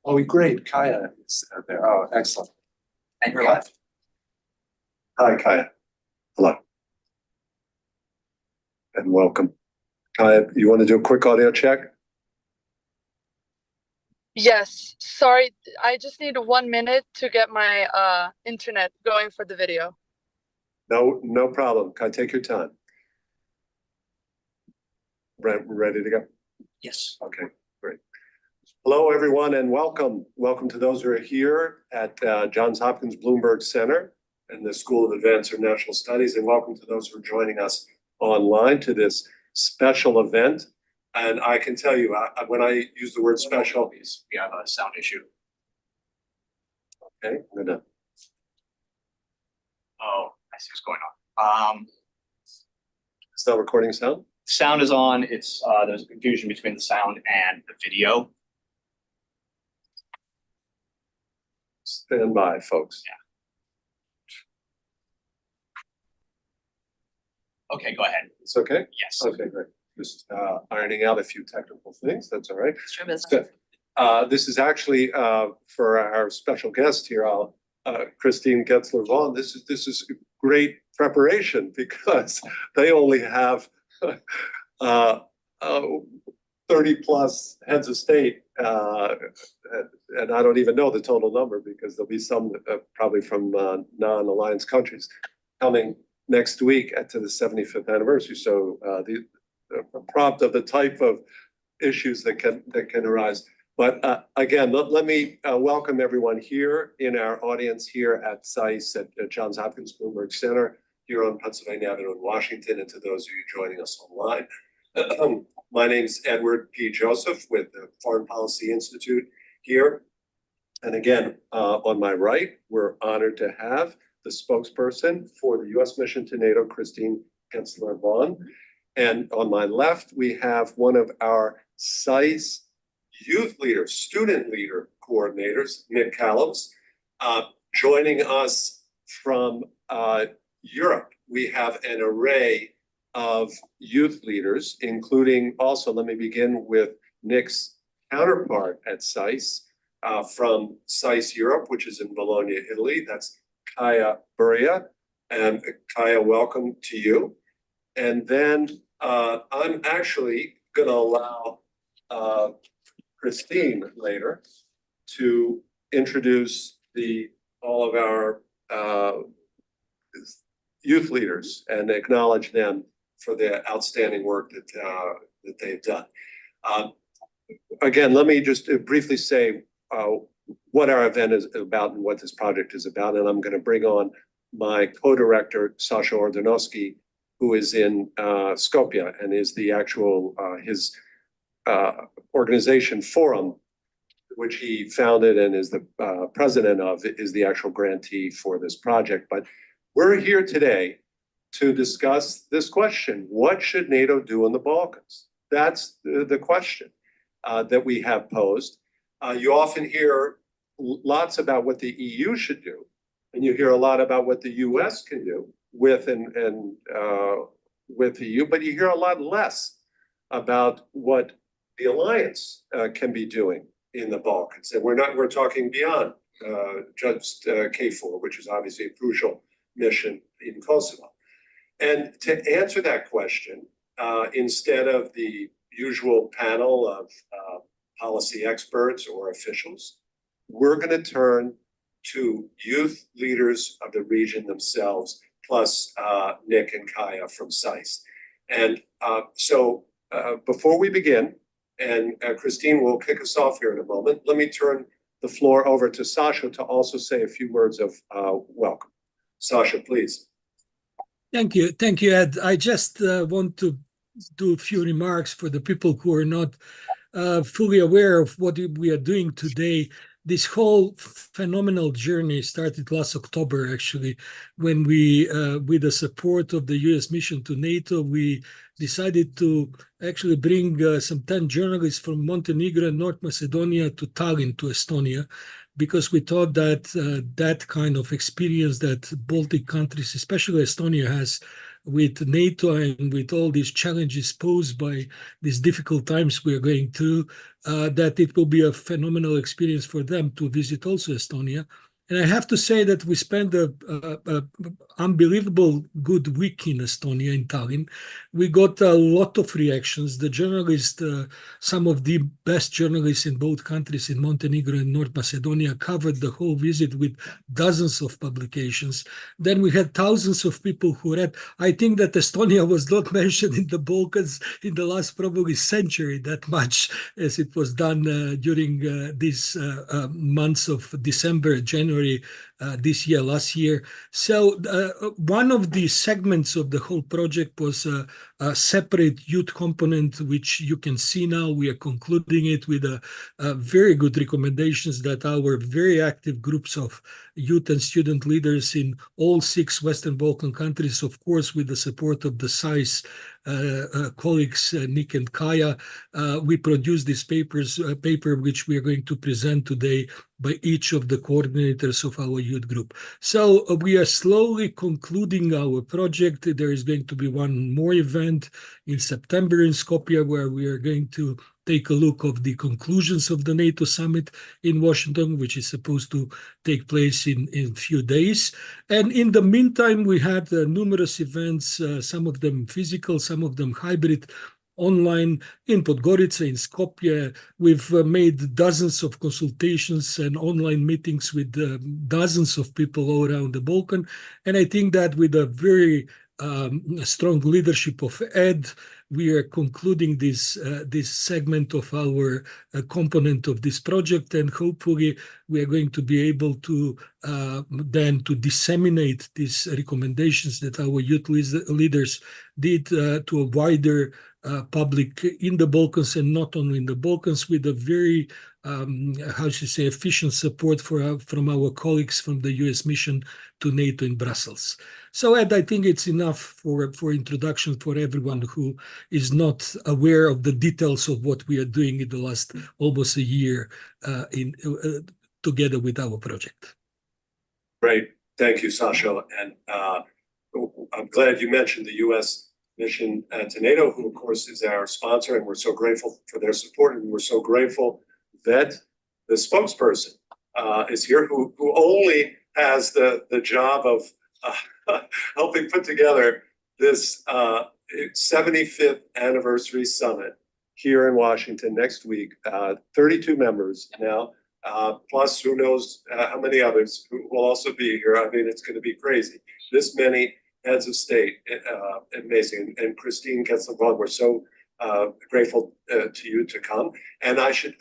Oh, great. Kaya is there. Oh, excellent. And you're live. Hi, Kaya. Hello. And welcome. Kaya, you want to do a quick audio check? Yes, sorry, I just need 1 minute to get my internet going for the video. No problem. Kaya, take your time. Ready to go? Yes. Okay, great. Hello, everyone, and welcome. Welcome to those who are here at Johns Hopkins Bloomberg Center and the School of Advanced International Studies, and welcome to those who are joining us online to this special event. And I can tell you, when I use the word special, we have a sound issue. okay, I'm gonna. Oh, I see what's going on. It's not recording sound? Sound is on. It's there's a confusion between the sound and the video. Stand by, folks. Yeah. Okay, go ahead. It's okay? Yes. Okay, great. Just ironing out a few technical things. That's all right. Sure, business. Good. This is actually for our special guest here, Christine Getzler-Vaughn. This is great preparation because they only have 30 plus heads of state, and I don't even know the total number because there'll be some probably from non-alliance countries coming next week to the 75th anniversary. So the prompt of the type of issues that can arise. But again, let me welcome everyone here in our audience here at SAIS at Johns Hopkins Bloomberg Center here on Pennsylvania Avenue in Washington, and to those of you joining us online. My name's Edward P. Joseph with the Foreign Policy Institute here. And again, on my right, we're honored to have the spokesperson for the U.S. mission to NATO, Christine Getzler-Vaughn. And on my left, we have one of our SAIS youth leader, student leader coordinators, Nick Callums, joining us from Europe. We have an array of youth leaders, including also, let me begin with Nick's counterpart at SAIS, from SAIS Europe, which is in Bologna, Italy. That's Kaya Buria. And Kaya, welcome to you. And then I'm actually going to allow Christine later to introduce all of our youth leaders and acknowledge them for the outstanding work that they've done. Again, let me just briefly say what our event is about and what this project is about. And I'm going to bring on my co-director, Sasha Ordanovsky, who is in Skopje and is the actual, his organization Forum, which he founded and is the president of, is the actual grantee for this project. But we're here today to discuss this question: what should NATO do in the Balkans? That's the question that we have posed. You often hear lots about what the EU should do, and you hear a lot about what the US can do with with the EU, but you hear a lot less about what the alliance can be doing in the Balkans. And we're talking beyond just KFOR, which is obviously a crucial mission in Kosovo. And to answer that question, instead of the usual panel of policy experts or officials, we're going to turn to youth leaders of the region themselves, plus Nick and Kaya from SAIS. And so before we begin, and Christine will kick us off here in a moment, let me turn the floor over to Sasha to also say a few words of welcome. Sasha, please. Thank you, Ed. I just want to do a few remarks for the people who are not fully aware of what we are doing today. This whole phenomenal journey started last October, actually, when we, with the support of the U.S. mission to NATO, we decided to actually bring some 10 journalists from Montenegro and North Macedonia to Tallinn, to Estonia, because we thought that that kind of experience that Baltic countries, especially Estonia, has with NATO and with all these challenges posed by these difficult times we are going through, that it will be a phenomenal experience for them to visit also Estonia. And I have to say that we spent a unbelievable good week in Estonia, in Tallinn. We got a lot of reactions. The journalists, some of the best journalists in both countries, in Montenegro and North Macedonia, covered the whole visit with dozens of publications. Then we had thousands of people who read. I think that Estonia was not mentioned in the Balkans in the last probably century that much as it was done during these months of December, January, this year, last year. So one of the segments of the whole project was a separate youth component, which you can see now. We are concluding it with very good recommendations that our very active groups of youth and student leaders in all 6 Western Balkan countries, of course, with the support of the SAIS colleagues, Nick and Kaya, we produced this paper which we are going to present today by each of the coordinators of our youth group. So we are slowly concluding our project. There is going to be one more event in September in Skopje, where we are going to take a look of the conclusions of the NATO summit in Washington, which is supposed to take place in a few days. And in the meantime, we had numerous events, some of them physical, some of them hybrid, online, in Podgorica, in Skopje. We've made dozens of consultations and online meetings with dozens of people all around the Balkan. And I think that with a very strong leadership of Ed, we are concluding this segment of our component of this project, and hopefully we are going to be able to then to disseminate these recommendations that our youth leaders did to a wider public in the Balkans, and not only in the Balkans, with a very how should I say, efficient support from our colleagues from the US mission to NATO in Brussels. So Ed, I think it's enough for introduction for everyone who is not aware of the details of what we are doing in the last almost a year together with our project. Great, thank you, Sasha. And I'm glad you mentioned the US mission to NATO, who of course is our sponsor, and we're so grateful for their support, and we're so grateful that the spokesperson is here, who only has the job of helping put together this 75th anniversary summit here in Washington next week. 32 members now, plus who knows how many others who will also be here. I mean, it's going to be crazy. This many heads of state, amazing. And Christine gets the run. We're so grateful to you to come. And I should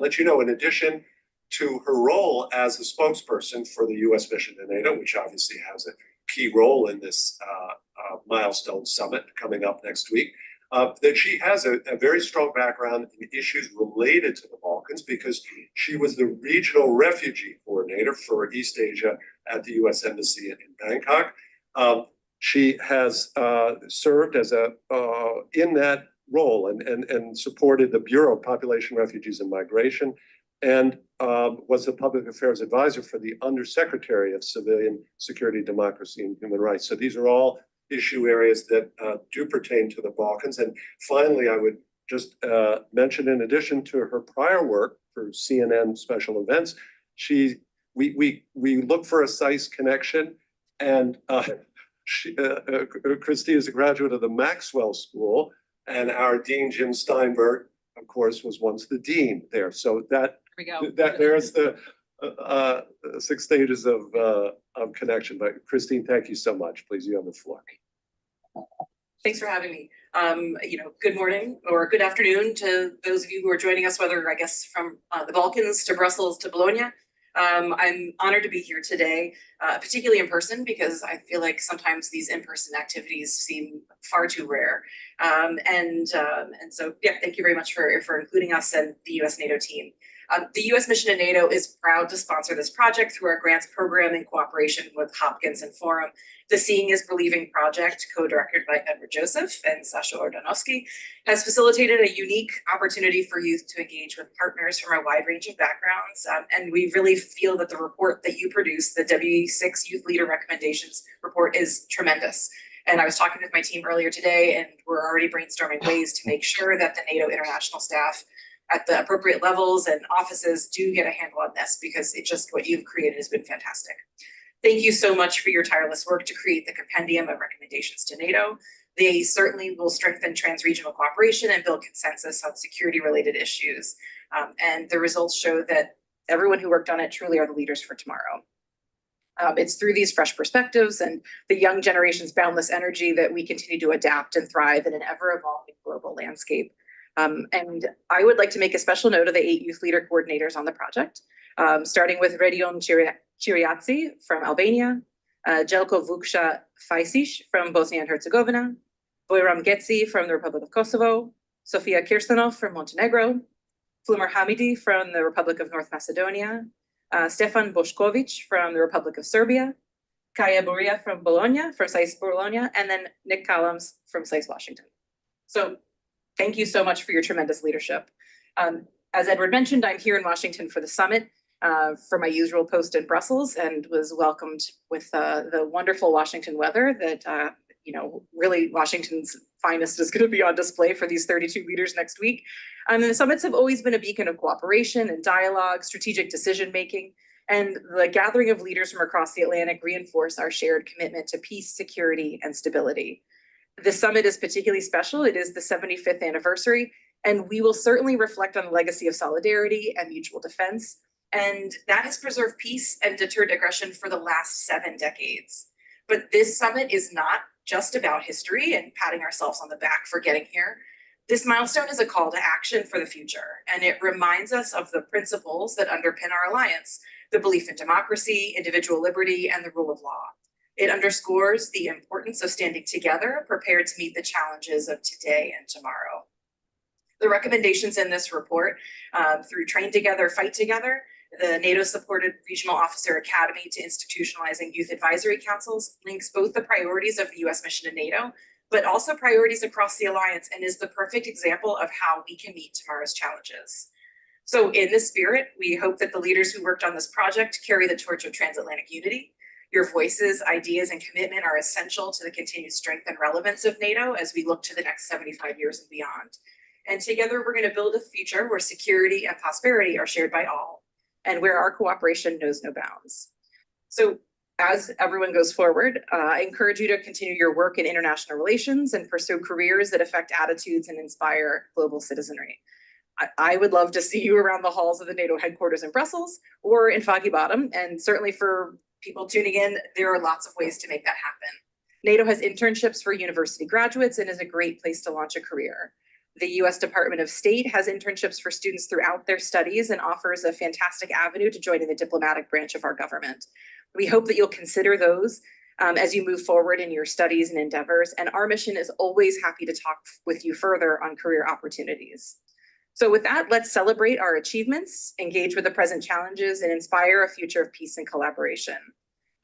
let you know, in addition to her role as a spokesperson for the U.S. mission to NATO, which obviously has a key role in this milestone summit coming up next week, that she has a very strong background in issues related to the Balkans, because she was the regional refugee coordinator for East Asia at the U.S. Embassy in Bangkok. She has served as in that role and supported the Bureau of Population, Refugees, and Migration, and was the public affairs advisor for the Undersecretary of Civilian Security, Democracy, and Human Rights. So these are all issue areas that do pertain to the Balkans. And finally, I would just mention, in addition to her prior work for CNN special events, we look for a SAIS connection, and Christy is a graduate of the Maxwell School, and our dean, Jim Steinberg, of course, was once the dean there. So there's the 6 stages of connection. But Christine, thank you so much. Please, you have the floor. Thanks for having me. Good morning or good afternoon to those of you who are joining us, whether, I guess, from the Balkans to Brussels to Bologna. I'm honored to be here today, particularly in person, because I feel like sometimes these in-person activities seem far too rare. And so, yeah, thank you very much for including us and the U.S. NATO team. The U.S. mission to NATO is proud to sponsor this project through our grants program in cooperation with Hopkins and Forum. The Seeing is Believing project, co-directed by Edward Joseph and Sasha Ordanowski, has facilitated a unique opportunity for youth to engage with partners from a wide range of backgrounds. And we really feel that the report that you produced, the WB6 Youth Leader Recommendations report, is tremendous. And I was talking with my team earlier today, and we're already brainstorming ways to make sure that the NATO international staff at the appropriate levels and offices do get a handle on this, because what you've created has been fantastic. Thank you so much for your tireless work to create the compendium of recommendations to NATO. They certainly will strengthen trans-regional cooperation and build consensus on security-related issues. And the results show that everyone who worked on it truly are the leaders for tomorrow. It's through these fresh perspectives and the young generation's boundless energy that we continue to adapt and thrive in an ever-evolving global landscape. And I would like to make a special note of the 8 youth leader coordinators on the project, starting with Redion Chiriatsi from Albania, Jelko Vukša Fajsić from Bosnia and Herzegovina, Bojram Getzi from the Republic of Kosovo, Sofia Kirsanov from Montenegro, Flumar Hamidi from the Republic of North Macedonia, Stefan Bošković from the Republic of Serbia, Kaya Buria from Bologna, from SAIS Bologna, and then Nick Callums from SAIS Washington. So thank you so much for your tremendous leadership. As Edward mentioned, I'm here in Washington for the summit for my usual post in Brussels, and was welcomed with the wonderful Washington weather that, really Washington's finest is going to be on display for these 32 leaders next week. And the summits have always been a beacon of cooperation and dialogue, strategic decision-making, and the gathering of leaders from across the Atlantic reinforce our shared commitment to peace, security, and stability. This summit is particularly special. It is the 75th anniversary, and we will certainly reflect on the legacy of solidarity and mutual defense. And that has preserved peace and deterred aggression for the last 7 decades. But this summit is not just about history and patting ourselves on the back for getting here. This milestone is a call to action for the future, and it reminds us of the principles that underpin our alliance: the belief in democracy, individual liberty, and the rule of law. It underscores the importance of standing together, prepared to meet the challenges of today and tomorrow. The recommendations in this report, through Train Together, Fight Together, the NATO-supported Regional Officer Academy to institutionalizing youth advisory councils, links both the priorities of the US mission to NATO, but also priorities across the alliance, and is the perfect example of how we can meet tomorrow's challenges. So in this spirit, we hope that the leaders who worked on this project carry the torch of transatlantic unity. Your voices, ideas, and commitment are essential to the continued strength and relevance of NATO as we look to the next 75 years and beyond. And together, we're going to build a future where security and prosperity are shared by all, and where our cooperation knows no bounds. So as everyone goes forward, I encourage you to continue your work in international relations and pursue careers that affect attitudes and inspire global citizenry. I would love to see you around the halls of the NATO headquarters in Brussels or in Foggy Bottom, and certainly for people tuning in, there are lots of ways to make that happen. NATO has internships for university graduates and is a great place to launch a career. The US Department of State has internships for students throughout their studies and offers a fantastic avenue to joining the diplomatic branch of our government. We hope that you'll consider those as you move forward in your studies and endeavors, and our mission is always happy to talk with you further on career opportunities. So with that, let's celebrate our achievements, engage with the present challenges, and inspire a future of peace and collaboration.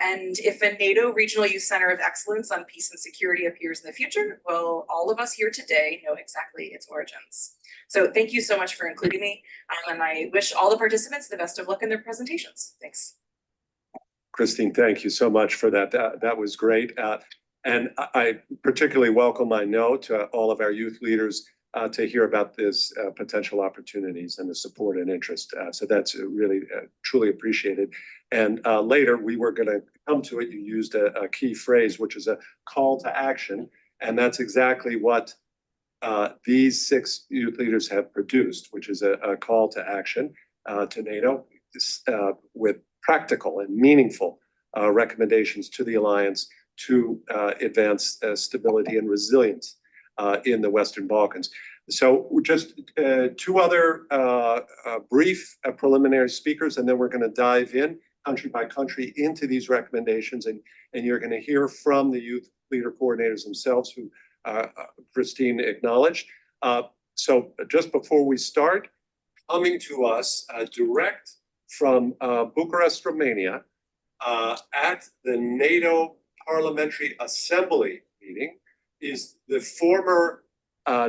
And if a NATO Regional Youth Center of Excellence on Peace and Security appears in the future, well, all of us here today know exactly its origins. So thank you so much for including me, and I wish all the participants the best of luck in their presentations. Thanks. Christine, thank you so much for that. That was great. And I particularly welcome, I know, to all of our youth leaders to hear about this potential opportunities and the support and interest. So that's really truly appreciated. And later we were going to come to it. You used a key phrase, which is a call to action. And that's exactly what these 6 youth leaders have produced, which is a call to action to NATO with practical and meaningful recommendations to the alliance to advance stability and resilience in the Western Balkans. So just 2 other brief preliminary speakers, and then we're going to dive in country by country into these recommendations, and you're going to hear from the youth leader coordinators themselves, who Christine acknowledged. So just before we start, coming to us direct from Bucharest, Romania, at the NATO Parliamentary Assembly meeting is the former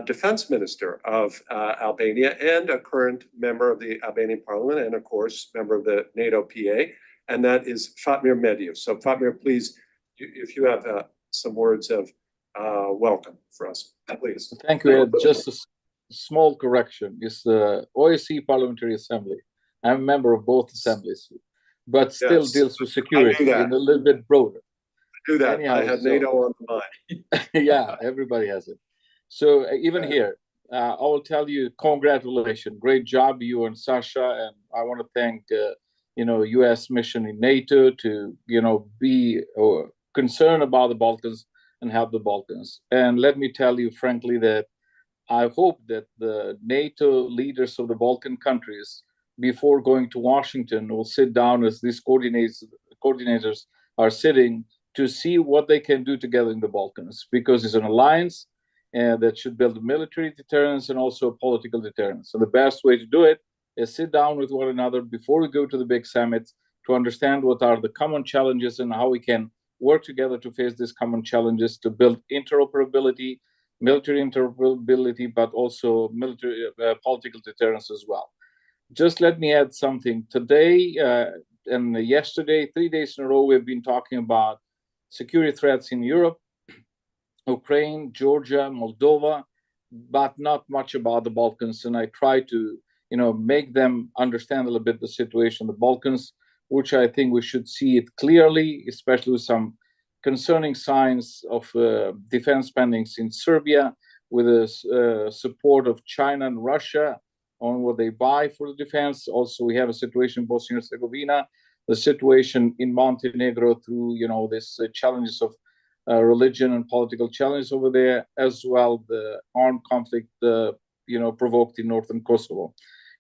defense minister of Albania and a current member of the Albanian parliament, and of course, member of the NATO PA, and that is Fatmir Mediu. So Fatmir, please, if you have some words of welcome for us. Please. Thank you, Ed. Just a small correction. It's the OSCE Parliamentary Assembly. I'm a member of both assemblies, but still Yes, deals with security that. in a little bit broader. Do that. Anyhow, I had so- NATO on the mind. Yeah, everybody has it. So even here, I will tell you, congratulations, great job, you and Sasha, and I want to thank U.S. mission in NATO to be concerned about the Balkans and help the Balkans. And let me tell you frankly that I hope that the NATO leaders of the Balkan countries, before going to Washington, will sit down as these coordinators are sitting to see what they can do together in the Balkans, because it's an alliance that should build military deterrence and also political deterrence. So the best way to do it is sit down with one another before we go to the big summits to understand what are the common challenges and how we can work together to face these common challenges, to build interoperability, military interoperability, but also military political deterrence as well. Just let me add something. Today and yesterday, 3 days in a row, we've been talking about security threats in Europe, Ukraine, Georgia, Moldova, but not much about the Balkans. And I try to, make them understand a little bit the situation in the Balkans, which I think we should see it clearly, especially with some concerning signs of defense spendings in Serbia, with the support of China and Russia on what they buy for the defense. Also, we have a situation in Bosnia and Herzegovina, the situation in Montenegro through, this challenges of religion and political challenges over there, as well the armed conflict, provoked in northern Kosovo.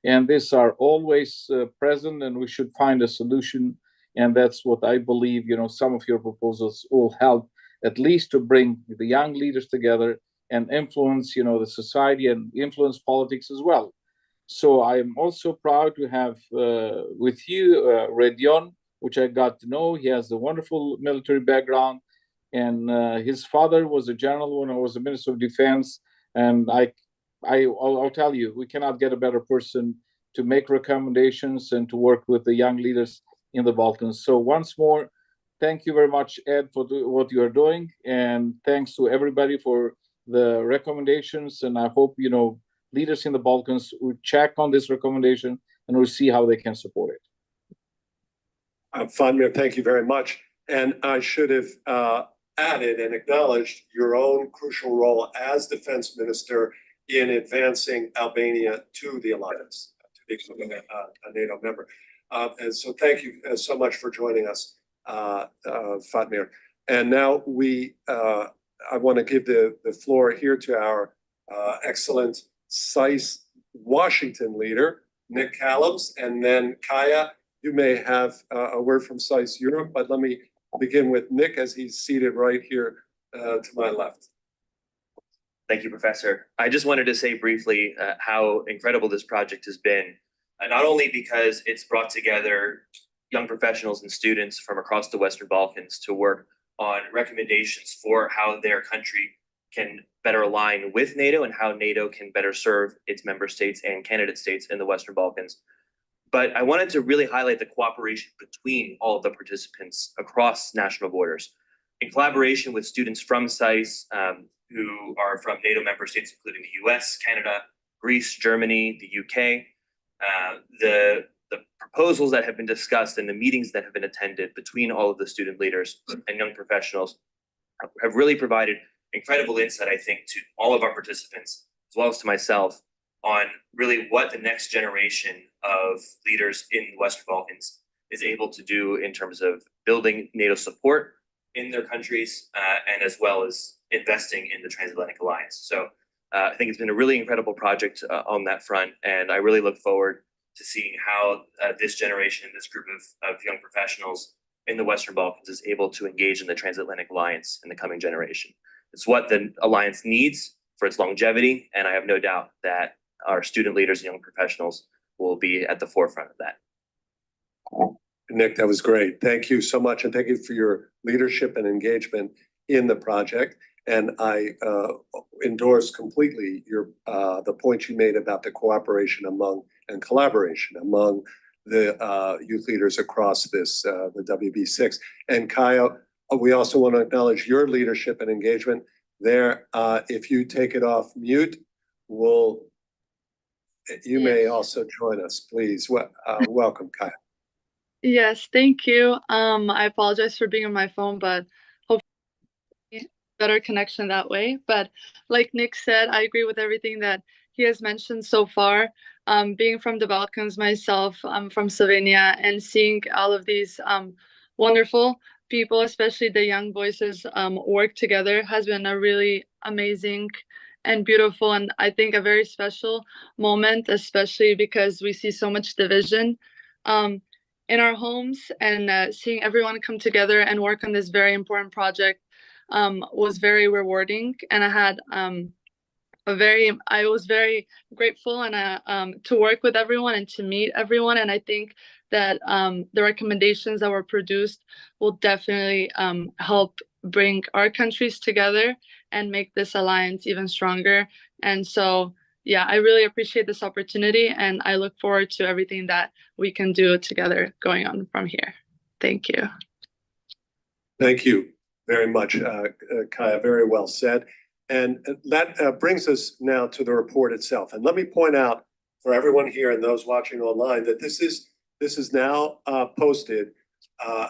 And these are always present, and we should find a solution. And that's what I believe, some of your proposals will help at least to bring the young leaders together and influence, the society and influence politics as well. So I'm also proud to have with you Redion, which I got to know. He has a wonderful military background, and his father was a general when I was a Minister of Defense. And I'll tell you, we cannot get a better person to make recommendations and to work with the young leaders in the Balkans. So once more, thank you very much, Ed, for what you are doing, and thanks to everybody for the recommendations. And I hope leaders in the Balkans will check on this recommendation and will see how they can support it. Fatmir, thank you very much. And I should have added and acknowledged your own crucial role as defense minister in advancing Albania to the alliance, to becoming a NATO member. And so thank you so much for joining us, Fatmir. And now I want to give the floor here to our excellent SAIS Washington leader, Nick Callums, and then Kaya, you may have a word from SAIS Europe, but let me begin with Nick as he's seated right here to my left. Thank you, Professor. I just wanted to say briefly how incredible this project has been, not only because it's brought together young professionals and students from across the Western Balkans to work on recommendations for how their country can better align with NATO and how NATO can better serve its member states and candidate states in the Western Balkans. But I wanted to really highlight the cooperation between all of the participants across national borders. In collaboration with students from SAIS, who are from NATO member states, including the US, Canada, Greece, Germany, the UK, the proposals that have been discussed and the meetings that have been attended between all of the student leaders and young professionals have really provided incredible insight, I think, to all of our participants, as well as to myself, on really what the next generation of leaders in the Western Balkans is able to do in terms of building NATO support in their countries, and as well as investing in the transatlantic alliance. So I think it's been a really incredible project on that front, and I really look forward to seeing how this generation, this group of young professionals in the Western Balkans is able to engage in the transatlantic alliance in the coming generation. It's what the alliance needs for its longevity, and I have no doubt that our student leaders and young professionals will be at the forefront of that. Nick, that was great. Thank you so much, and thank you for your leadership and engagement in the project. And I endorse completely the point you made about the cooperation and collaboration among the youth leaders across the WB6. And Kaya, we also want to acknowledge your leadership and engagement there. If you take it off mute, you may also join us, please. Welcome, Kaya. Yes, thank you. I apologize for being on my phone, but hopefully better connection that way. But like Nick said, I agree with everything that he has mentioned so far. Being from the Balkans myself, I'm from Slovenia, and seeing all of these wonderful people, especially the young voices, work together has been a really amazing and beautiful, and I think a very special moment, especially because we see so much division in our homes, and seeing everyone come together and work on this very important project was very rewarding. And I was very grateful and to work with everyone and to meet everyone. And I think that the recommendations that were produced will definitely help bring our countries together and make this alliance even stronger. And so, yeah, I really appreciate this opportunity, and I look forward to everything that we can do together going on from here. Thank you. Thank you very much, Kaya. Very well said. And that brings us now to the report itself. And let me point out for everyone here and those watching online that this is now posted,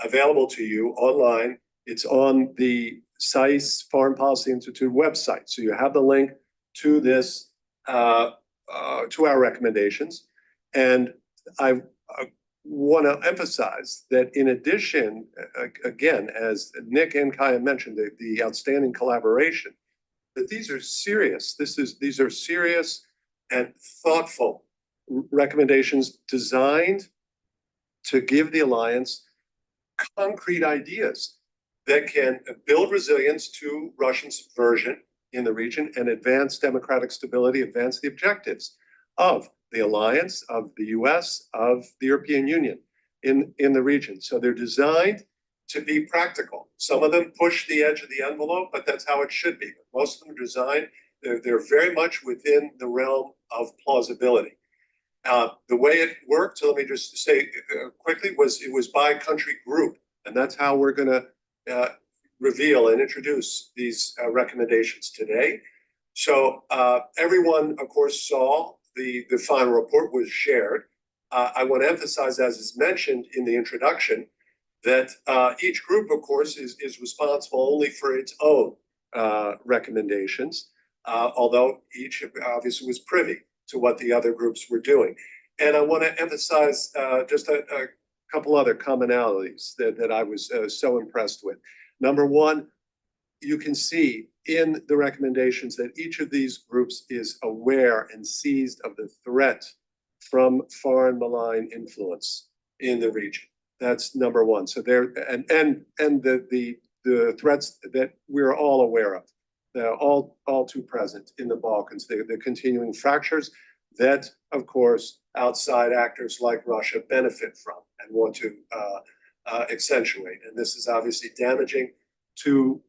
available to you online. It's on the SAIS Foreign Policy Institute website. So you have the link to this, to our recommendations. And I want to emphasize that in addition, again, as Nick and Kaya mentioned, the outstanding collaboration, that these are serious. These are serious and thoughtful recommendations designed to give the alliance concrete ideas that can build resilience to Russian subversion in the region and advance democratic stability, advance the objectives of the alliance, of the US, of the European Union in the region. So they're designed to be practical. Some of them push the edge of the envelope, but that's how it should be. But most of them are designed, they're very much within the realm of plausibility. The way it worked, so let me just say quickly, it was by country group. And that's how we're going to reveal and introduce these recommendations today. So everyone, of course, saw the final report was shared. I want to emphasize, as is mentioned in the introduction, that each group, of course, is responsible only for its own recommendations, although each obviously was privy to what the other groups were doing. And I want to emphasize just a couple other commonalities that I was so impressed with. Number one, you can see in the recommendations that each of these groups is aware and seized of the threat from foreign malign influence in the region. That's number one. So there, and the threats that we're all aware of, they're all too present in the Balkans. The continuing fractures that, of course, outside actors like Russia benefit from and want to accentuate. And this is obviously damaging to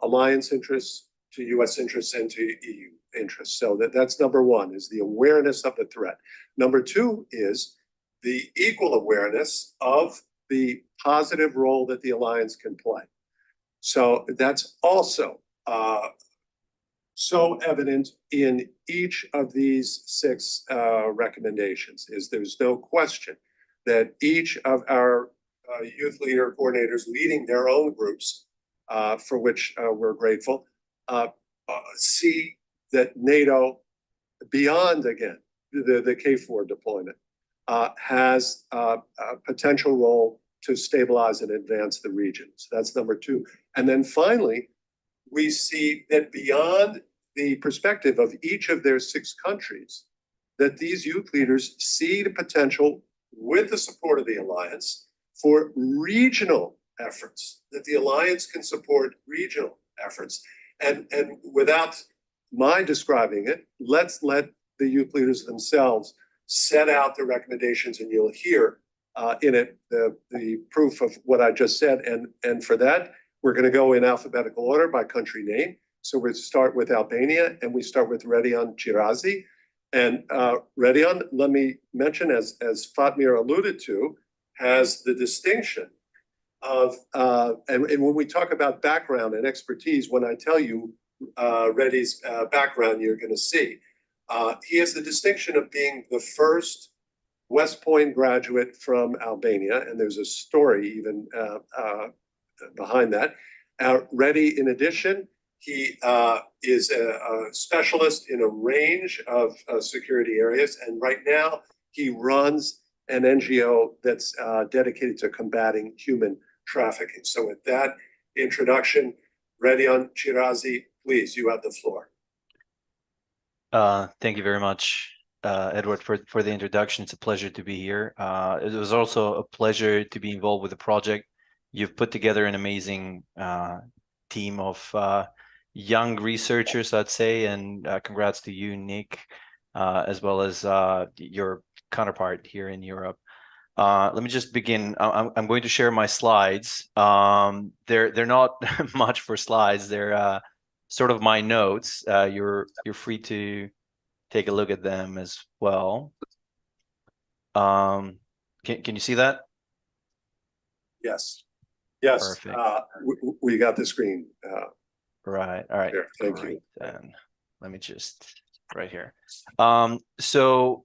alliance interests, to US interests, and to EU interests. So that's number one, is the awareness of the threat. Number two is the equal awareness of the positive role that the alliance can play. So that's also so evident in each of these 6 recommendations. There's no question that each of our youth leader coordinators leading their own groups, for which we're grateful, see that NATO, beyond, again, the KFOR deployment, has a potential role to stabilize and advance the region. So that's number 2. And then finally, we see that beyond the perspective of each of their 6 countries, that these youth leaders see the potential, with the support of the alliance, for regional efforts, that the alliance can support regional efforts. And without my describing it, let's let the youth leaders themselves set out the recommendations, and you'll hear in it the proof of what I just said. And for that, we're going to go in alphabetical order by country name. So we start with Albania, and we start with Redion Chirazi. And Redion, let me mention, as Fatmir alluded to, has the distinction of, and when we talk about background and expertise, when I tell you Reddy's background you're going to see. He has the distinction of being the first West Point graduate from Albania, and there's a story even behind that. Reddy, in addition, he is a specialist in a range of security areas, and right now he runs an NGO that's dedicated to combating human trafficking. So with that introduction, Redion Chirazi, please, you have the floor. Thank you very much, Edward, for the introduction. It's a pleasure to be here. It was also a pleasure to be involved with the project. You've put together an amazing team of young researchers, I'd say, and congrats to you, Nick, as well as your counterpart here in Europe. Let me just begin. I'm going to share my slides. They're not much for slides. They're sort of my notes. You're free to take a look at them as well. Can you see that? Yes. Yes. Perfect. We got the screen. Right. All right. Here, thank Great. you. Then let me just right here. So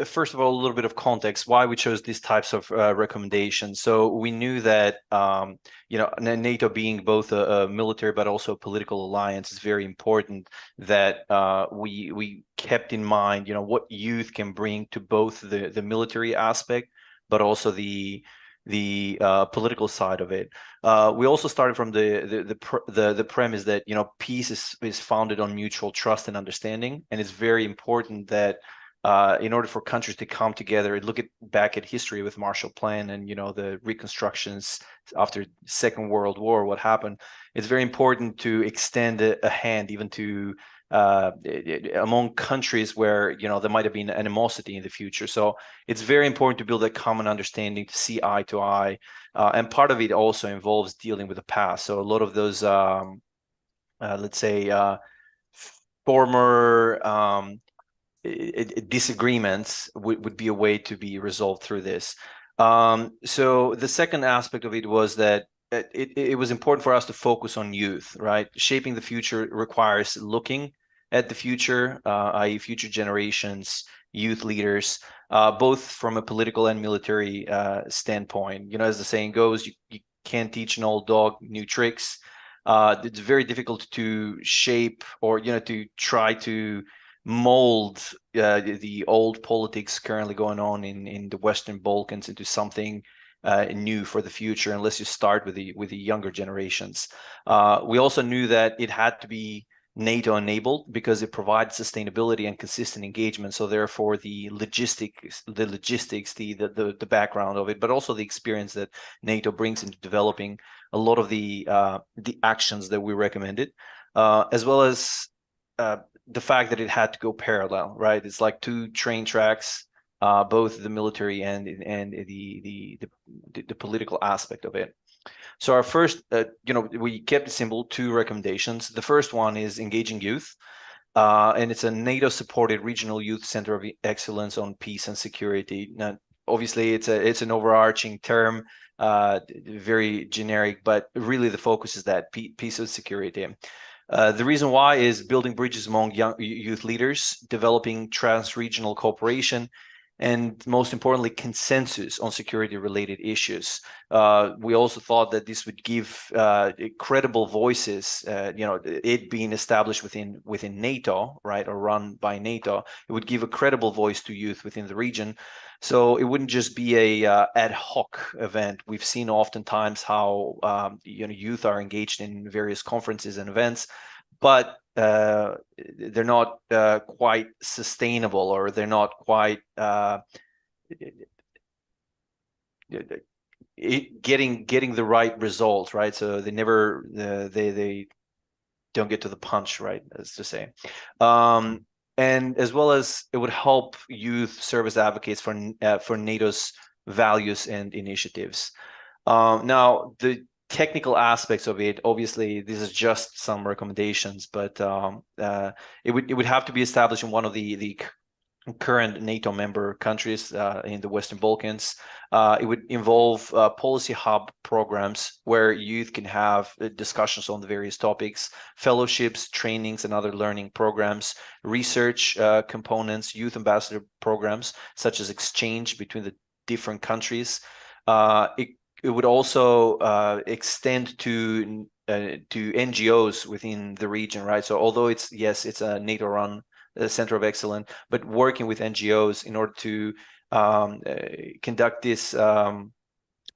first of all, a little bit of context why we chose these types of recommendations. So we knew that NATO being both a military but also a political alliance is very important, that we kept in mind what youth can bring to both the military aspect but also the political side of it. We also started from the premise that peace is founded on mutual trust and understanding, and it's very important that in order for countries to come together and look back at history with Marshall Plan and the reconstructions after Second World War, what happened, it's very important to extend a hand even to among countries where there might have been animosity in the future. So it's very important to build a common understanding, to see eye to eye, and part of it also involves dealing with the past. So a lot of those let's say former disagreements would be a way to be resolved through this. So the second aspect of it was that it was important for us to focus on youth, right? Shaping the future requires looking at the future, i.e. future generations, youth leaders, both from a political and military standpoint. As the saying goes, you can't teach an old dog new tricks. It's very difficult to shape or, to try to mold the old politics currently going on in the Western Balkans into something new for the future, unless you start with the younger generations. We also knew that it had to be NATO enabled because it provides sustainability and consistent engagement. So therefore, the logistics, the background of it, but also the experience that NATO brings into developing a lot of the actions that we recommended, as well as the fact that it had to go parallel, right? It's like two train tracks, both the military and the political aspect of it. So our first, we kept it simple, 2 recommendations. The first one is engaging youth, and it's a NATO-supported regional youth center of excellence on peace and security. Now, obviously, it's an overarching term, very generic, but really the focus is that peace and security. The reason why is building bridges among young youth leaders, developing trans-regional cooperation, and most importantly, consensus on security-related issues. We also thought that this would give credible voices, it being established within NATO, right, or run by NATO, it would give a credible voice to youth within the region. So it wouldn't just be a ad hoc event. We've seen oftentimes how youth are engaged in various conferences and events, but they're not quite sustainable, or they're not quite getting the right results, right? So they never they don't get to the punch, right, as to say. And as well as it would help youth service advocates for NATO's values and initiatives. Now, the technical aspects of it, obviously, this is just some recommendations, but it would have to be established in one of the current NATO member countries in the Western Balkans. It would involve policy hub programs where youth can have discussions on the various topics, fellowships, trainings, and other learning programs, research components, youth ambassador programs, such as exchange between the different countries. It would also extend to NGOs within the region, right? So although it's a NATO-run Center of Excellence, but working with NGOs in order to conduct this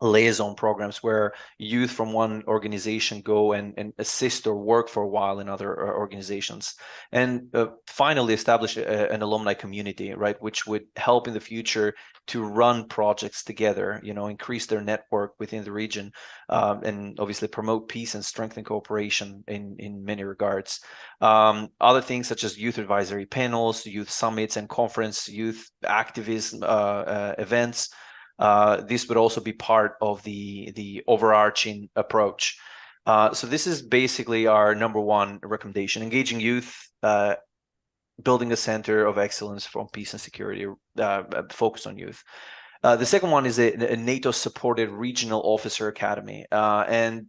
liaison programs where youth from one organization go and assist or work for a while in other organizations. And finally establish an alumni community, right, which would help in the future to run projects together, increase their network within the region, and obviously promote peace and strengthen cooperation in many regards. Other things such as youth advisory panels, youth summits and conference, youth activism events, this would also be part of the overarching approach. So this is basically our number one recommendation: engaging youth, building a center of excellence for peace and security, focused on youth. The second one is a NATO-supported regional officer academy. And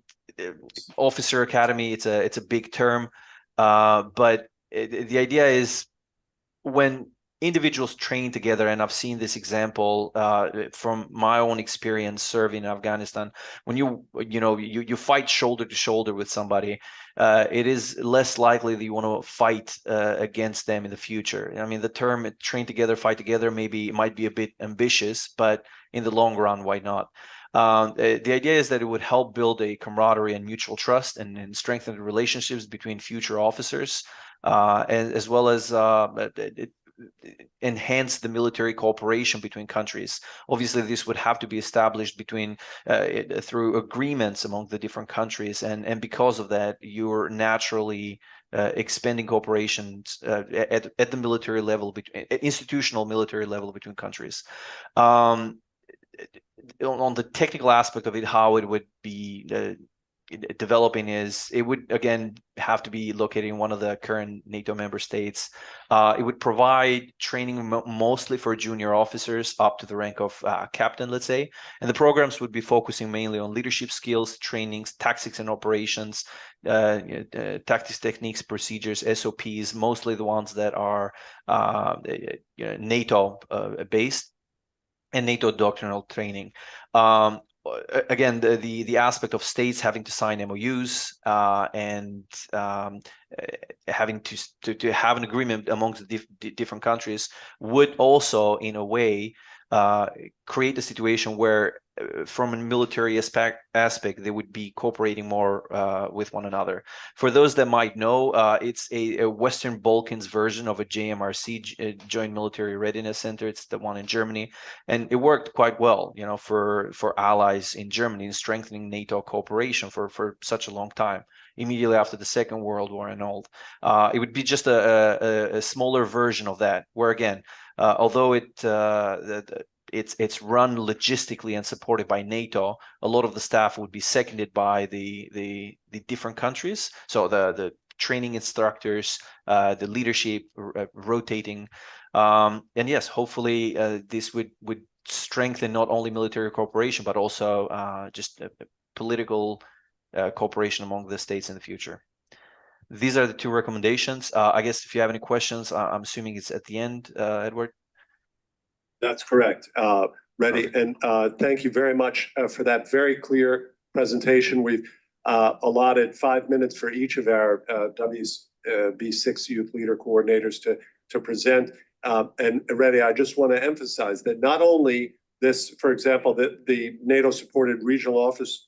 officer academy, it's a big term, but the idea is when individuals train together, and I've seen this example from my own experience serving in Afghanistan. When you fight shoulder to shoulder with somebody, it is less likely that you want to fight against them in the future. I mean, the term "train together, fight together" might be a bit ambitious, but in the long run, why not? The idea is that it would help build a camaraderie and mutual trust, and strengthen the relationships between future officers, and as well as enhance the military cooperation between countries. Obviously, this would have to be established through agreements among the different countries, and because of that, you're naturally expanding cooperation at the military level, institutional military level between countries. On the technical aspect of it, how it would be developing is it would again have to be located in one of the current NATO member states. It would provide training mostly for junior officers up to the rank of captain, let's say, and the programs would be focusing mainly on leadership skills, trainings, tactics and operations, tactics, techniques, procedures, SOPs, mostly the ones that are NATO based, and NATO doctrinal training. Again, the aspect of states having to sign MOUs and having to have an agreement amongst the different countries would also, in a way, create a situation where, from a military aspect, they would be cooperating more with one another. For those that might know, it's a Western Balkans version of a JMRC, Joint Military Readiness Center. It's the one in Germany, and it worked quite well, for allies in Germany in strengthening NATO cooperation for such a long time. Immediately after the Second World War and all, it would be just a smaller version of that, where again, although it's run logistically and supported by NATO, a lot of the staff would be seconded by the different countries. So the training instructors, the leadership rotating, and yes, hopefully this would strengthen not only military cooperation but also just political cooperation among the states in the future. These are the two recommendations. I guess if you have any questions, I'm assuming it's at the end, Edward. That's correct. Ready. And thank you very much for that very clear presentation. We've allotted 5 minutes for each of our WB6 youth leader coordinators to present. And Ready, I just want to emphasize that not only this, for example, the NATO-supported Regional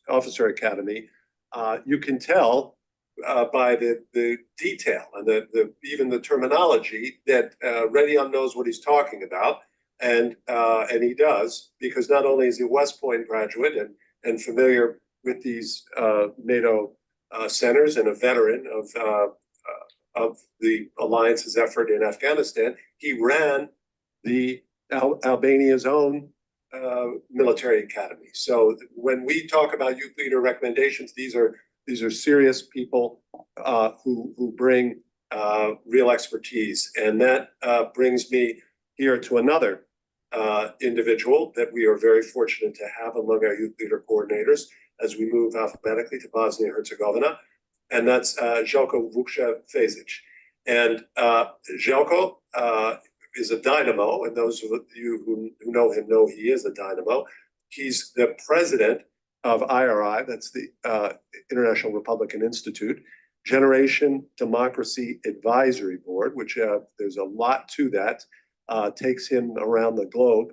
Officer Academy, you can tell by the detail and even the terminology that Redion knows what he's talking about. And he does, because not only is he a West Point graduate and familiar with these NATO centers and a veteran of the alliance's effort in Afghanistan, he ran the Albania's own military academy. So when we talk about youth leader recommendations, these are serious people who bring real expertise, and that brings me here to another individual that we are very fortunate to have among our youth leader coordinators as we move alphabetically to Bosnia and Herzegovina, and that's Željko Vukša-Fezić. And Željko is a dynamo, and those of you who know him know he is a dynamo. He's the president of IRI, that's the International Republican Institute, Generation Democracy Advisory Board, which there's a lot to that, takes him around the globe,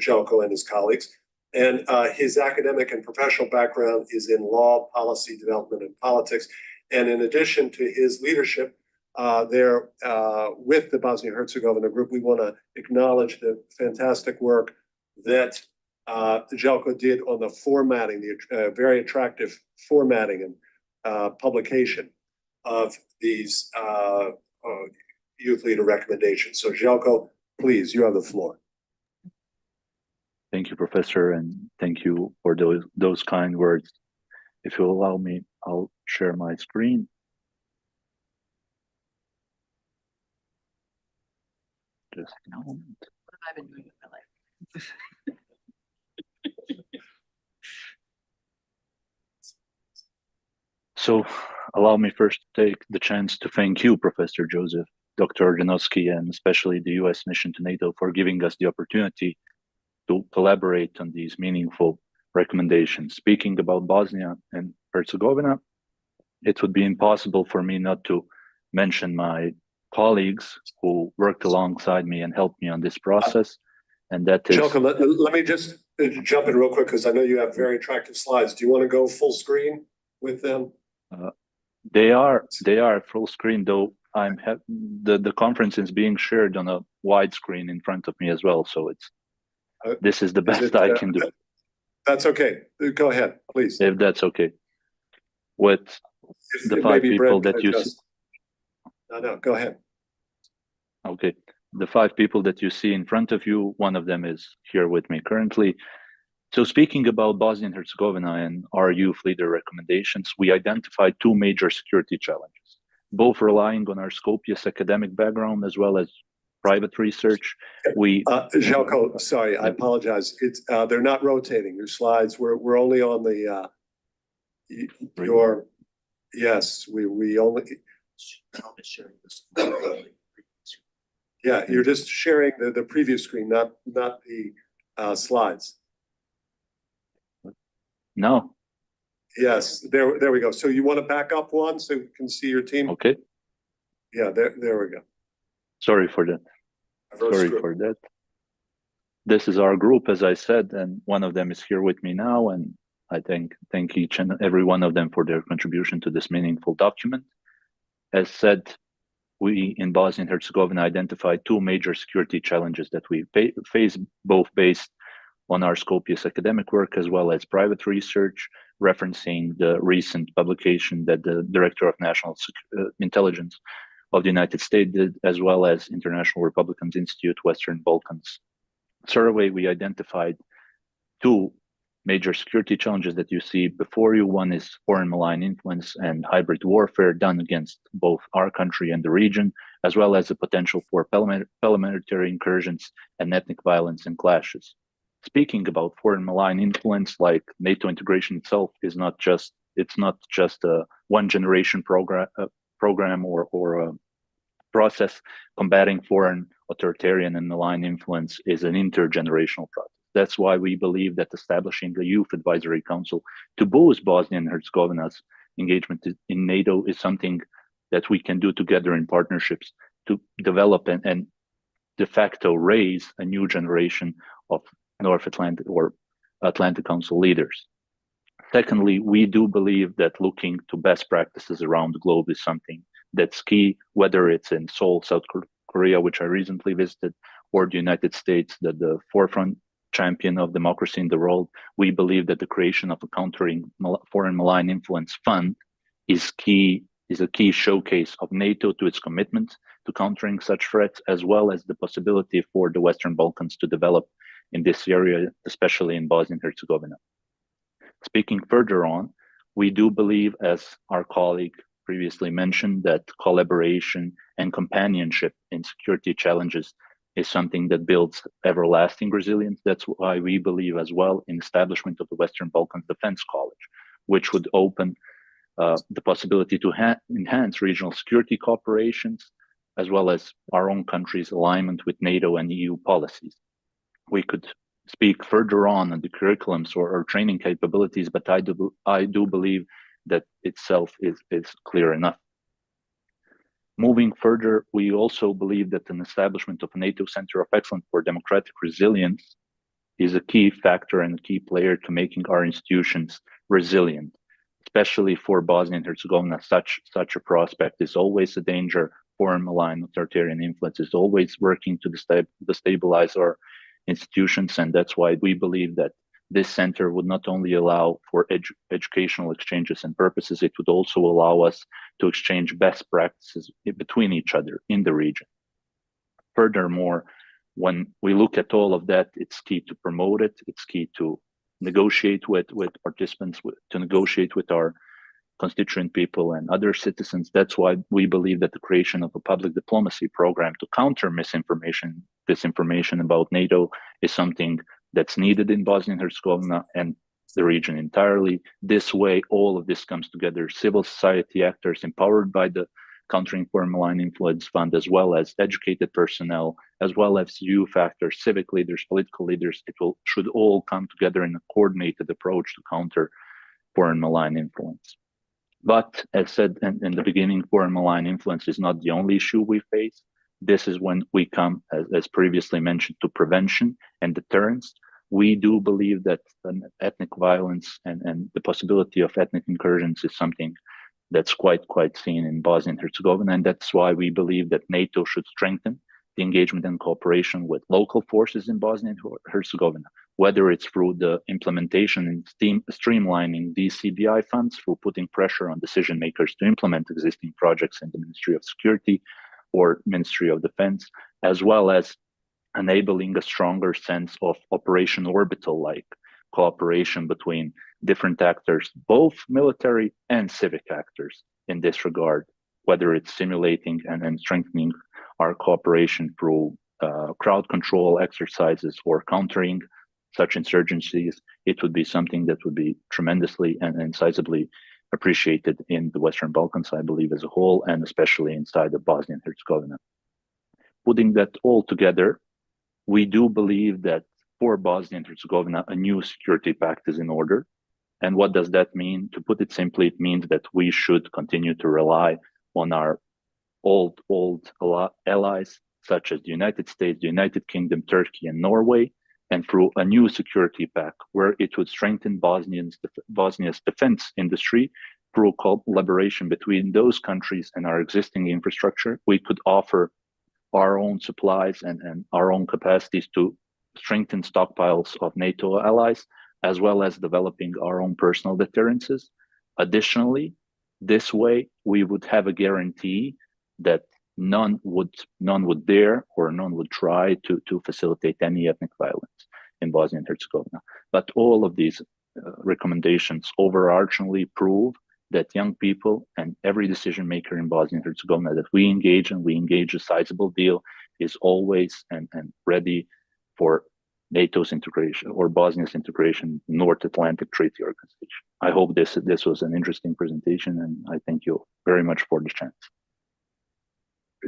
Željko and his colleagues. And his academic and professional background is in law, policy development, and politics. And in addition to his leadership there with the Bosnia-Herzegovina group, we want to acknowledge the fantastic work that Željko did on the formatting, the very attractive formatting and publication of these youth leader recommendations. So Željko, please, you have the floor. Thank you, Professor, and thank you for those kind words. If you allow me, I'll share my screen. Just a moment. What have I been doing with my life? So allow me first to take the chance to thank you, Professor Joseph, Dr. Janowski, and especially the U.S. mission to NATO for giving us the opportunity to collaborate on these meaningful recommendations. Speaking about Bosnia and Herzegovina, it would be impossible for me not to mention my colleagues who worked alongside me and helped me on this process. And that is... Željko, let me just jump in real quick because I know you have very attractive slides. Do you want to go full screen with them? They are full screen, though the conference is being shared on a wide screen in front of me as well. So it's this is the best I can do. That's okay. Go ahead, please. If that's okay. With the 5 people that you see. No, go ahead. Okay. The 5 people that you see in front of you, one of them is here with me currently. So speaking about Bosnia and Herzegovina and our youth leader recommendations, we identified 2 major security challenges, both relying on our copious academic background as well as private research. Željko, sorry, I apologize. It's they're not rotating your slides. We're only on the your yes. We only. Yeah, you're just sharing the previous screen, not the slides. No. Yes, there we go. So you want to back up one so we can see your team? Okay. Yeah, there we go. Sorry for that. Sorry for that. This is our group, as I said, and one of them is here with me now, and I thank each and every one of them for their contribution to this meaningful document. As said, we in Bosnia and Herzegovina identified 2 major security challenges that we face, both based on our copious academic work as well as private research, referencing the recent publication that the Director of National Intelligence of the United States did, as well as International Republican Institute Western Balkans survey. We identified 2 major security challenges that you see before you. One is foreign malign influence and hybrid warfare done against both our country and the region, as well as the potential for paramilitary incursions and ethnic violence and clashes. Speaking about foreign malign influence, like NATO integration itself is not just a one-generation program or a process. Combating foreign authoritarian and malign influence is an intergenerational process. That's why we believe that establishing a youth advisory council to boost Bosnia and Herzegovina's engagement in NATO is something that we can do together in partnerships to develop and de facto raise a new generation of North Atlantic or Atlantic Council leaders. Secondly, we do believe that looking to best practices around the globe is something that's key, whether it's in Seoul, South Korea, which I recently visited, or the United States, that the forefront champion of democracy in the world. We believe that the creation of a countering foreign malign influence fund is a key showcase of NATO to its commitment to countering such threats, as well as the possibility for the Western Balkans to develop in this area, especially in Bosnia and Herzegovina. Speaking further on, we do believe, as our colleague previously mentioned, that collaboration and companionship in security challenges is something that builds everlasting resilience. That's why we believe as well in establishment of the Western Balkans Defense College, which would open the possibility to enhance regional security cooperations, as well as our own country's alignment with NATO and EU policies. We could speak further on the curriculums or training capabilities, but I do believe that itself is clear enough. Moving further, we also believe that an establishment of a NATO Center of Excellence for Democratic Resilience is a key factor and a key player to making our institutions resilient, especially for Bosnia and Herzegovina. Such a prospect is always a danger. Foreign malign authoritarian influence is always working to destabilize our institutions, and that's why we believe that this center would not only allow for educational exchanges and purposes, it would also allow us to exchange best practices between each other in the region. Furthermore, when we look at all of that, it's key to promote it, it's key to negotiate with participants, to negotiate with our constituent people and other citizens. That's why we believe that the creation of a public diplomacy program to counter disinformation about NATO is something that's needed in Bosnia and Herzegovina and the region entirely. This way, all of this comes together. Civil society actors empowered by the Countering Foreign Malign Influence Fund, as well as educated personnel, as well as youth actors, civic leaders, political leaders, should all come together in a coordinated approach to counter foreign malign influence. But as said in the beginning, foreign malign influence is not the only issue we face. This is when we come, as previously mentioned, to prevention and deterrence. We do believe that ethnic violence and the possibility of ethnic incursions is something that's quite seen in Bosnia and Herzegovina, and that's why we believe that NATO should strengthen the engagement and cooperation with local forces in Bosnia and Herzegovina, whether it's through the implementation and streamlining DCBI funds, through putting pressure on decision makers to implement existing projects in the Ministry of Security or Ministry of Defense, as well as enabling a stronger sense of Operation Orbital-like cooperation between different actors, both military and civic actors in this regard, whether it's simulating and strengthening our cooperation through crowd control exercises or countering such insurgencies. It would be something that would be tremendously and sizably appreciated in the Western Balkans, I believe, as a whole, and especially inside of Bosnia and Herzegovina. Putting that all together, we do believe that for Bosnia and Herzegovina, a new security pact is in order. And what does that mean? To put it simply, it means that we should continue to rely on our old allies, such as the United States, the United Kingdom, Turkey, and Norway, and through a new security pact where it would strengthen Bosnia's defense industry through collaboration between those countries and our existing infrastructure. We could offer our own supplies and our own capacities to strengthen stockpiles of NATO allies, as well as developing our own personal deterrences. Additionally, this way we would have a guarantee that none would dare or none would try to facilitate any ethnic violence in Bosnia and Herzegovina. But all of these recommendations overarchingly prove that young people and every decision maker in Bosnia and Herzegovina that we engage a sizable deal, is always and ready for NATO's integration or Bosnia's integration, North Atlantic Treaty Organization. I hope this was an interesting presentation, and I thank you very much for the chance.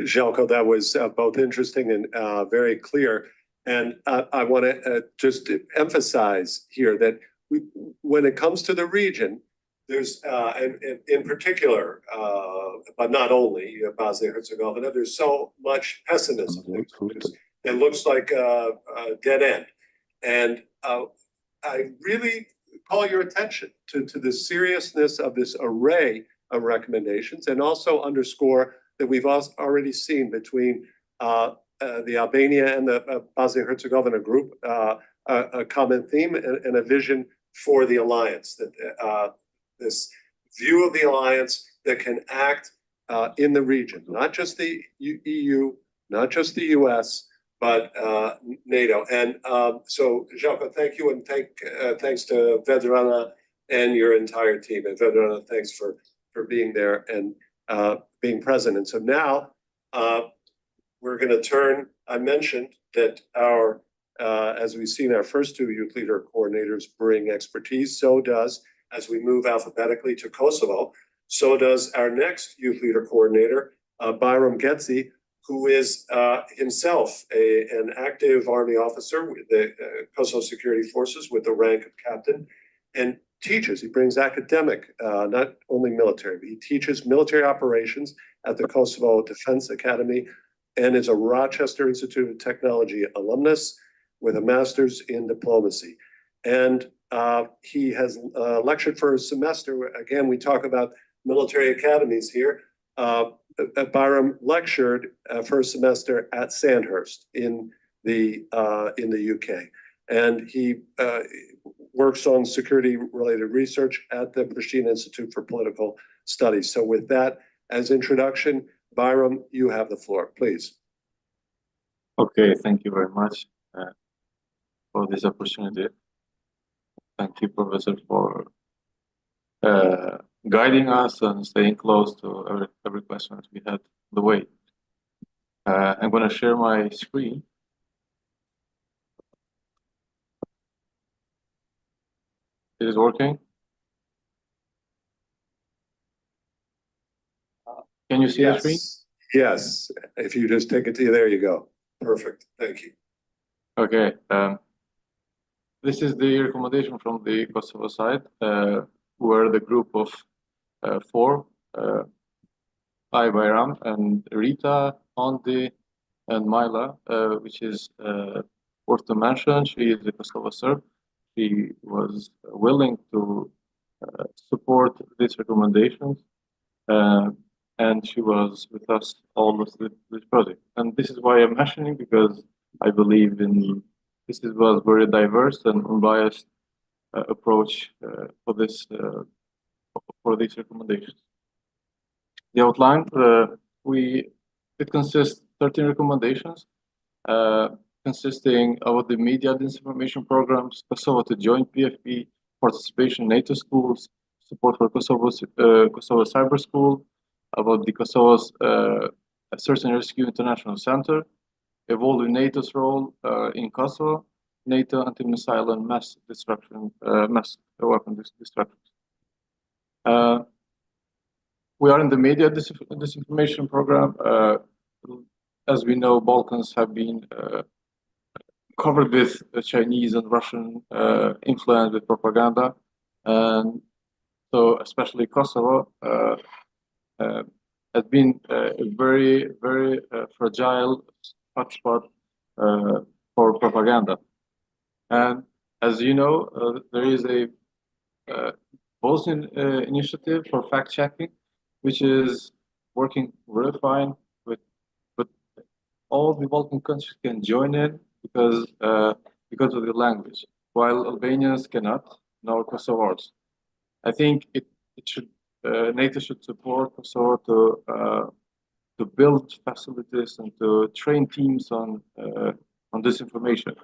Željko, that was both interesting and very clear. And I want to just emphasize here that when it comes to the region, there's, in particular, but not only Bosnia and Herzegovina, there's so much pessimism. It looks like a dead end. And I really call your attention to the seriousness of this array of recommendations, and also underscore that we've already seen between the Albania and the Bosnia and Herzegovina group a common theme and a vision for the alliance, that this view of the alliance that can act in the region, not just the EU, not just the US, but NATO. And so, Željko, thank you, and thanks to Vedrana and your entire team. And Vedrana, thanks for being there and being present. And so now We're going to turn, I mentioned that as we've seen, our first two youth leader coordinators bring expertise. So does, as we move alphabetically to Kosovo, so does our next youth leader coordinator, Bayram Getzi, who is himself an active Army officer with the Kosovo Security Forces with the rank of captain, and teaches. He brings academic, not only military, but he teaches military operations at the Kosovo Defense Academy and is a Rochester Institute of Technology alumnus with a master's in diplomacy. And he has lectured for a semester. Again, we talk about military academies here. Bayram lectured for a semester at Sandhurst in the UK, and he works on security-related research at the Pristina Institute for Political Studies. So, with that as introduction, Bayram, you have the floor, please. Okay, thank you very much for this opportunity. Thank you, Professor, for guiding us and staying close to every question that we had the way. I'm going to share my screen. It is working? Can you see the screen? Yes. If you just take it to you, there you go. Perfect. Thank you. Okay. This is the recommendation from the Kosovo side. We're the group of four, I, Bayram, and Rita, Ondi, and Mila, which is worth to mention. She is a Kosovo Serb. She was willing to support these recommendations, and she was with us all of this project. And this is why I'm mentioning, because I believe in this was very diverse and unbiased approach for these recommendations. The outline, it consists 13 recommendations, consisting of the media disinformation programs, Kosovo to join PFP, participation in NATO schools, support for Kosovo Cyber School, about the Kosovo's Search and Rescue International Center, evolving NATO's role in Kosovo, NATO anti-missile and mass weapon destruction. We are in the media disinformation program. As we know, Balkans have been covered with Chinese and Russian influence with propaganda, and so especially Kosovo has been a very, very fragile hotspot for propaganda. And as you know, there is a Bosnian initiative for fact-checking, which is working very fine, but all the Balkan countries can join in because of the language, while Albanians cannot, nor Kosovars. I think NATO should support Kosovo to build facilities and to train teams on disinformation.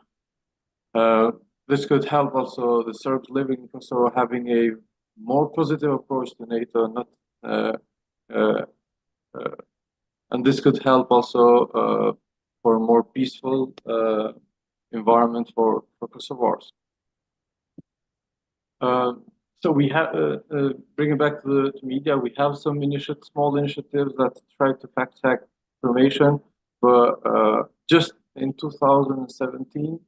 This could help also the Serbs living in Kosovo having a more positive approach to NATO, and this could help also for a more peaceful environment for Kosovars. So we have, bringing back to the media, we have some small initiatives that try to fact check information, but just in 2017,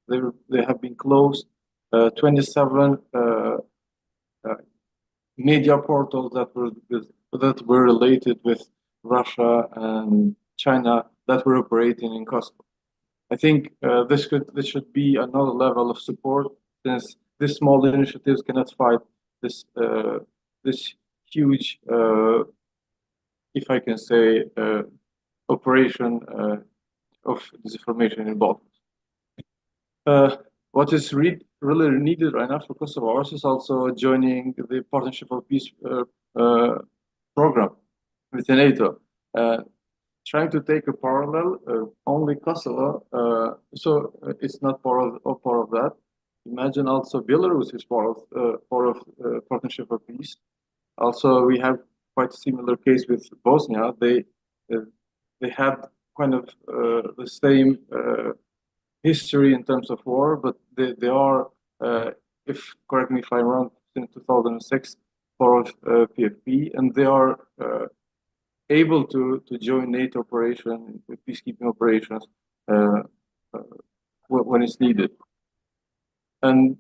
they have been closed 27 media portals that were related with Russia and China that were operating in Kosovo. I think this should be another level of support, since these small initiatives cannot fight this huge, if I can say, operation of disinformation in Balkans. What is really needed right now for Kosovars is also joining the Partnership for Peace program with NATO. Trying to take a parallel, only Kosovo, so it's not part of that. Imagine also Belarus is part of Partnership for Peace. Also, we have quite a similar case with Bosnia. they had kind of the same history in terms of war, but they are, if correct me if I'm wrong, since 2006 for PFP, and they are able to join NATO operation, peacekeeping operations when it's needed. And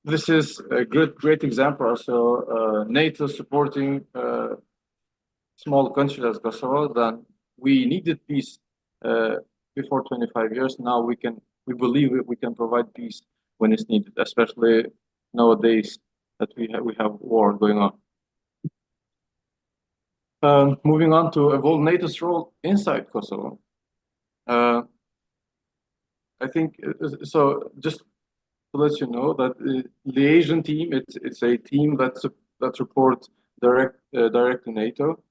this is a great example also, NATO supporting small countries as Kosovo. Then we needed peace before 25 years. Now we believe we can provide peace when it's needed, especially nowadays that we have war going on. Moving on to evolve NATO's role inside Kosovo. I think so. Just to let you know that the Asian team, it's a team that reports direct to NATO,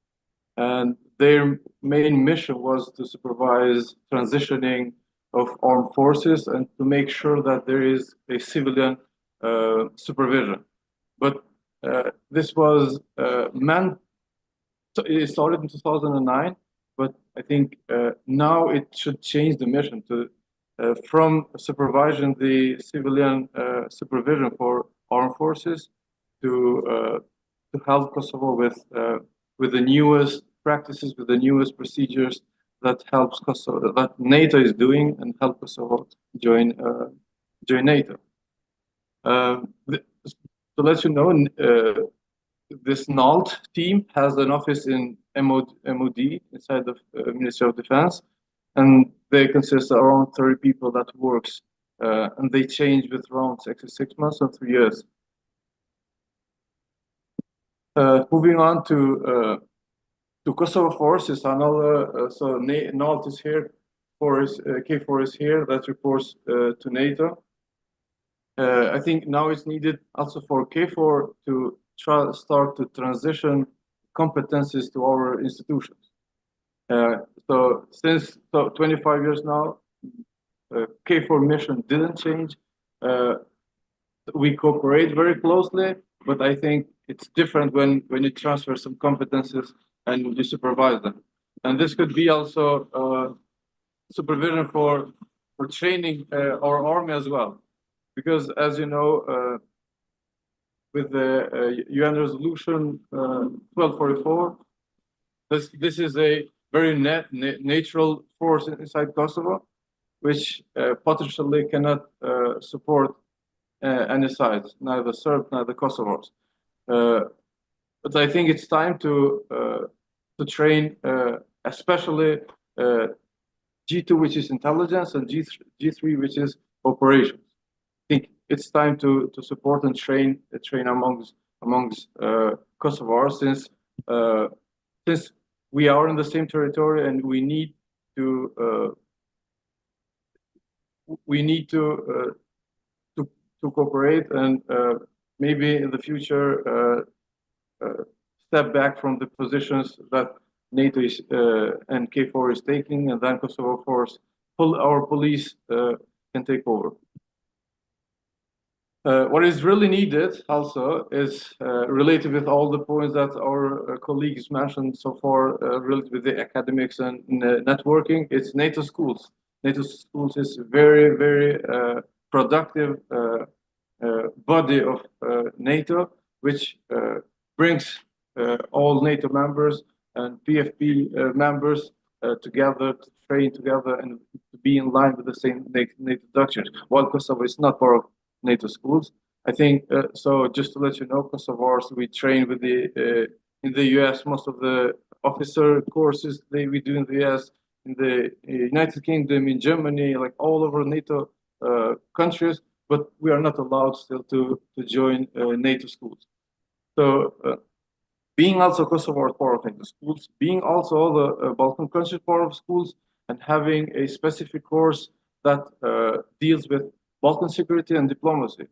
and their main mission was to supervise transitioning of armed forces and to make sure that there is a civilian supervision. But this was meant. It started in 2009, but I think now it should change the mission to from supervising the civilian supervision for armed forces to help Kosovo with the newest practices, with the newest procedures that helps Kosovo, that NATO is doing, and help Kosovo join NATO. To let you know, this NALT team has an office in MOD inside the Ministry of Defense, and they consist of around 30 people that works, and they change with around 6 months or 3 years. Moving on to Kosovo forces, another so NALT is here, KFOR is here, that reports to NATO. I think now it's needed also for KFOR to start to transition competencies to our institutions. So since 25 years now, KFOR mission didn't change. We cooperate very closely, but I think it's different when you transfer some competencies and you supervise them. And this could be also supervision for training our army as well, because as you know, with the UN resolution 1244, this is a very natural force inside Kosovo, which potentially cannot support any sides, neither Serbs, neither Kosovars. But I think it's time to train, especially G2, which is intelligence, and G3, which is operations. I think it's time to support and train amongst Kosovars, since we are in the same territory and we need to cooperate, and maybe in the future step back from the positions that NATO is and KFOR is taking, and then Kosovo force, our police can take over. What is really needed also is related with all the points that our colleagues mentioned so far, related with the academics and networking. It's NATO schools. NATO schools is very, very productive body of NATO, which brings all NATO members and PFP members together to train together and to be in line with the same NATO doctrines. While Kosovo is not part of NATO schools, I think so. Just to let you know, Kosovars, we train with the in the US. Most of the officer courses we do in the US, in the United Kingdom, in Germany, like all over NATO countries. But we are not allowed still to join NATO schools. So being also Kosovo part of NATO schools, being also all the Balkan countries part of schools, and having a specific course that deals with Balkan security and diplomacy.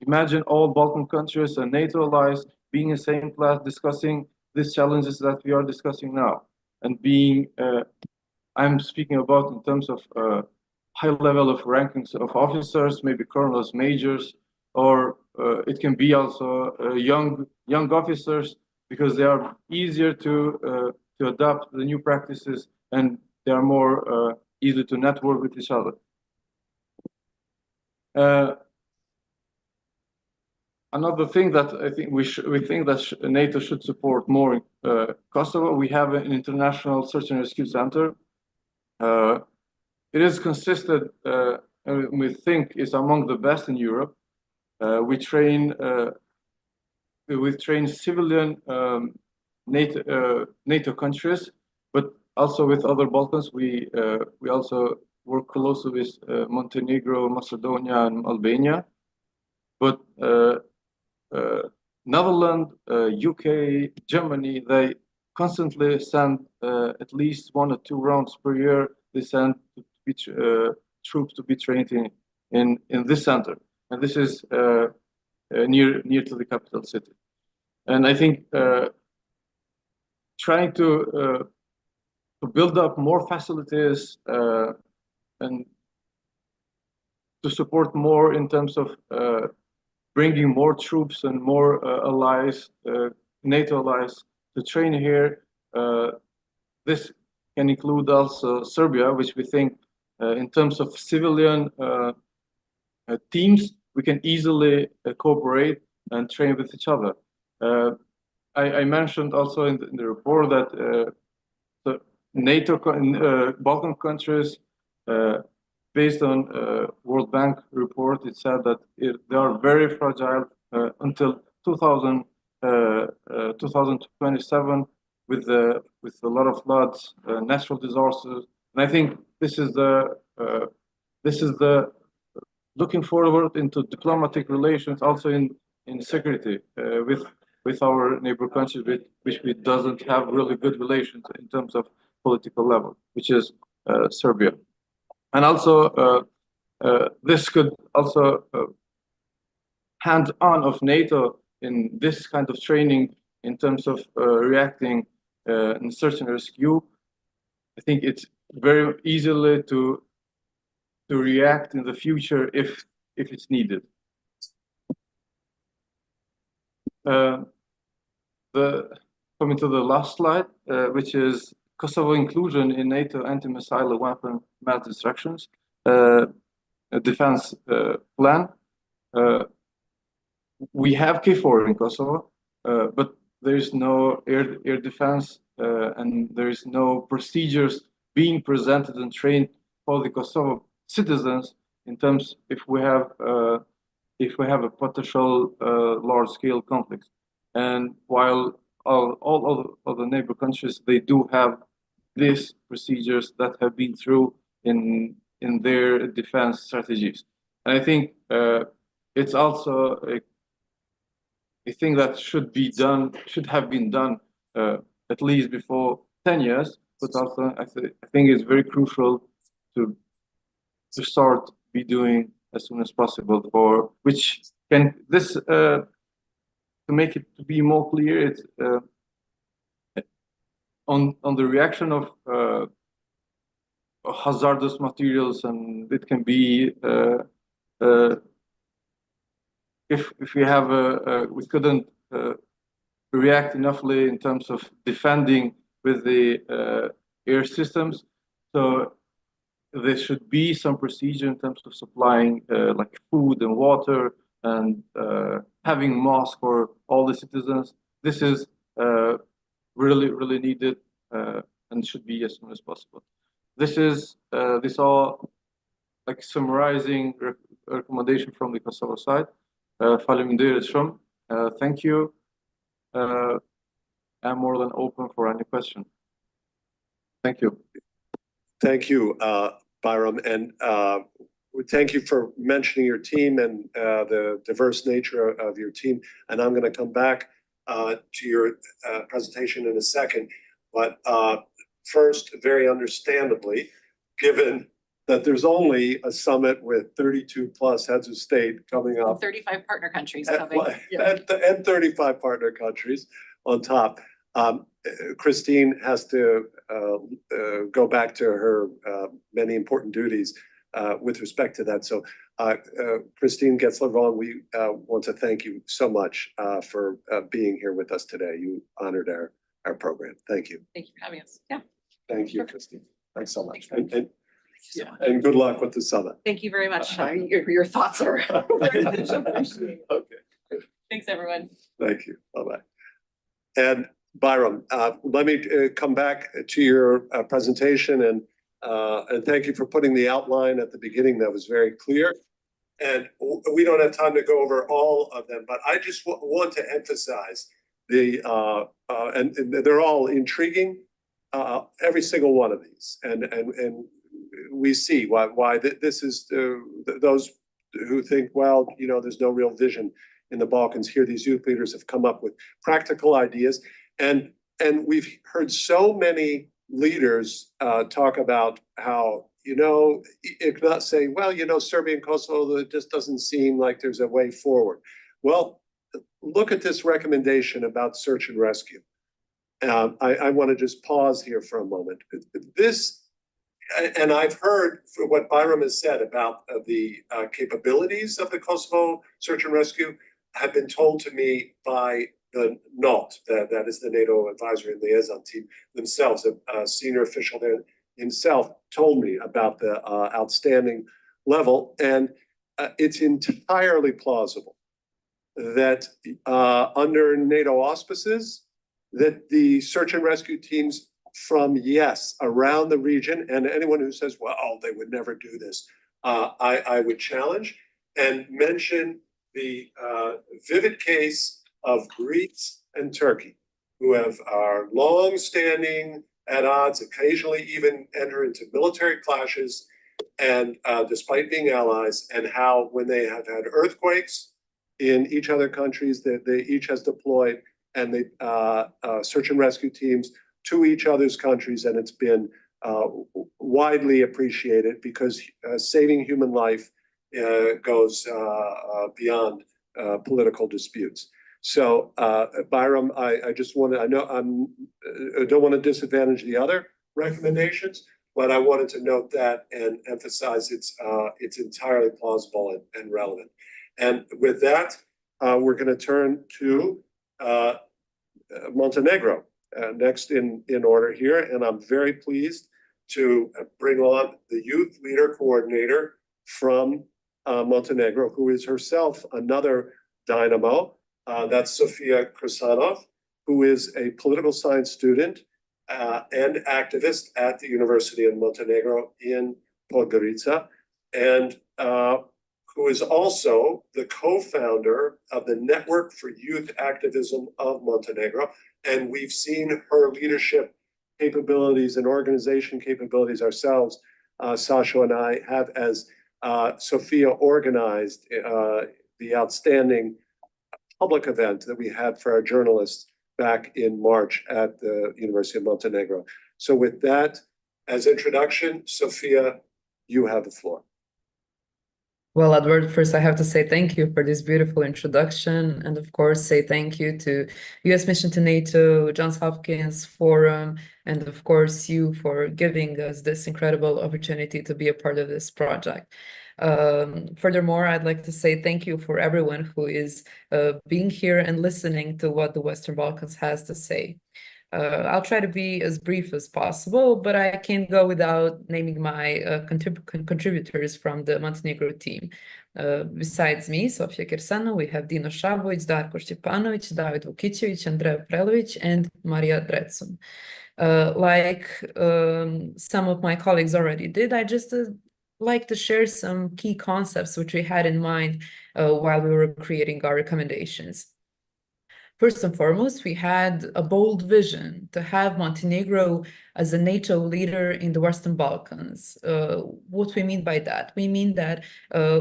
Imagine all Balkan countries and NATO allies being in the same class discussing these challenges that we are discussing now. And being, I'm speaking about in terms of high level of rankings of officers, maybe colonels, majors, or it can be also young officers, because they are easier to to adopt the new practices, and they are more easy to network with each other. Another thing that I think we think that NATO should support more in Kosovo. We have an international search and rescue center. It is consistent, and we think is among the best in Europe. We train civilian NATO countries, but also with other Balkans. We also work closely with Montenegro, Macedonia, and Albania. But Netherlands, UK, Germany, they constantly send at least 1 or 2 rounds per year. They send troops to be trained in this center, and this is near to the capital city. And I think trying to build up more facilities and to support more in terms of bringing more troops and more allies, NATO allies, to train here. This can include also Serbia, which we think in terms of civilian teams, we can easily cooperate and train with each other. I mentioned also in the report that the NATO Balkan countries, based on World Bank report, it said that they are very fragile until 2027 with a lot of floods, natural disasters, and I think this is the looking forward into diplomatic relations, also in security with our neighbor countries, which we doesn't have really good relations in terms of political level, which is Serbia. And also, this could also hands-on of NATO in this kind of training in terms of reacting in search and rescue. I think it's very easily to react in the future if it's needed. Coming to the last slide, which is Kosovo inclusion in NATO anti-missile weapon mass destructions defense plan. We have KFOR in Kosovo, but there is no air defense, and there is no procedures being presented and trained for the Kosovo citizens in terms if we have a potential large-scale conflict. And while all other neighbor countries, they do have these procedures that have been through in their defense strategies. And I think it's also a thing that should have been done at least before 10 years, but also I think it's very crucial to start be doing as soon as possible, for which can this to make it to be more clear, it's on the reaction of hazardous materials, and it can be if we have we couldn't react enoughly in terms of defending with the air systems, so there should be some procedure in terms of supplying like food and water and having masks for all the citizens. This is really needed and should be as soon as possible. This is all like summarizing recommendation from the Kosovo side. Parliamentary, thank you. I'm more than open for any question. Thank you. Thank you, Bayram, and thank you for mentioning your team and the diverse nature of your team. And I'm going to come back to your presentation in a second. But first, very understandably, given that there's only a summit with 32 plus heads of state coming up. 35 partner countries coming. And 35 partner countries on top. Christine has to go back to her many important duties with respect to that. So Christine Getzler-Vaughn, we want to thank you so much for being here with us today. You honored our our program. Thank you. Thank you for having us. Yeah. Thank you, Christine. Thanks so much. Thanks. And good luck with the summit. Thank you very much. Your thoughts are very much appreciated. Okay, Thanks, everyone. thank you. Bye-bye. And Byram, let me come back to your presentation and thank you for putting the outline at the beginning. That was very clear. And we don't have time to go over all of them, but I just want to emphasize and they're all intriguing, every single one of these. And we see why this is those who think, well, you know, there's no real vision in the Balkans. Here, these youth leaders have come up with practical ideas. And we've heard so many leaders talk about how, you know, if not say, well, you know, Serbia and Kosovo, it just doesn't seem like there's a way forward. Well, look at this recommendation about search and rescue. I want to just pause here for a moment. This, and I've heard what Byram has said about the capabilities of the Kosovo search and rescue have been told to me by the NAT, that is the NATO Advisory and Liaison Team themselves. A senior official there himself told me about the outstanding level, and it's entirely plausible that under NATO auspices, that the search and rescue teams from, yes, around the region, and anyone who says, well, they would never do this, I would challenge and mention the vivid case of Greece and Turkey, who are long-standing at odds, occasionally even enter into military clashes, and despite being allies, and how when they have had earthquakes in each other countries, they each has deployed and they search and rescue teams to each other's countries, and it's been widely appreciated because saving human life goes beyond political disputes. So, Byram, I just want to, I don't want to disadvantage the other recommendations, but I wanted to note that and emphasize it's entirely plausible and relevant. And with that, we're going to turn to Montenegro next in order here. And I'm very pleased to bring on the youth leader coordinator from Montenegro, who is herself another dynamo. That's Sofia Krisanov, who is a political science student and activist at the University of Montenegro in Podgorica, and who is also the co-founder of the Network for Youth Activism of Montenegro. And we've seen her leadership capabilities and organization capabilities ourselves. Sasha and I have, as Sofia organized the outstanding public event that we had for our journalists back in March at the University of Montenegro. So with that as introduction, Sofia, you have the floor. Well, Edward, first I have to say thank you for this beautiful introduction, and of course say thank you to U.S. Mission to NATO, Johns Hopkins Forum, and of course you for giving us this incredible opportunity to be a part of this project. Furthermore, I'd like to say thank you for everyone who is being here and listening to what the Western Balkans has to say. I'll try to be as brief as possible, but I can't go without naming my contributors from the Montenegro team. Besides me, Sofia Krisanov, we have Dino Šabović, Darko Štepanović, David Vukićević, Andrea Prelović, and Maria Drecun. Like some of my colleagues already did, I just like to share some key concepts which we had in mind while we were creating our recommendations. First and foremost, we had a bold vision to have Montenegro as a NATO leader in the Western Balkans. What we mean by that? We mean that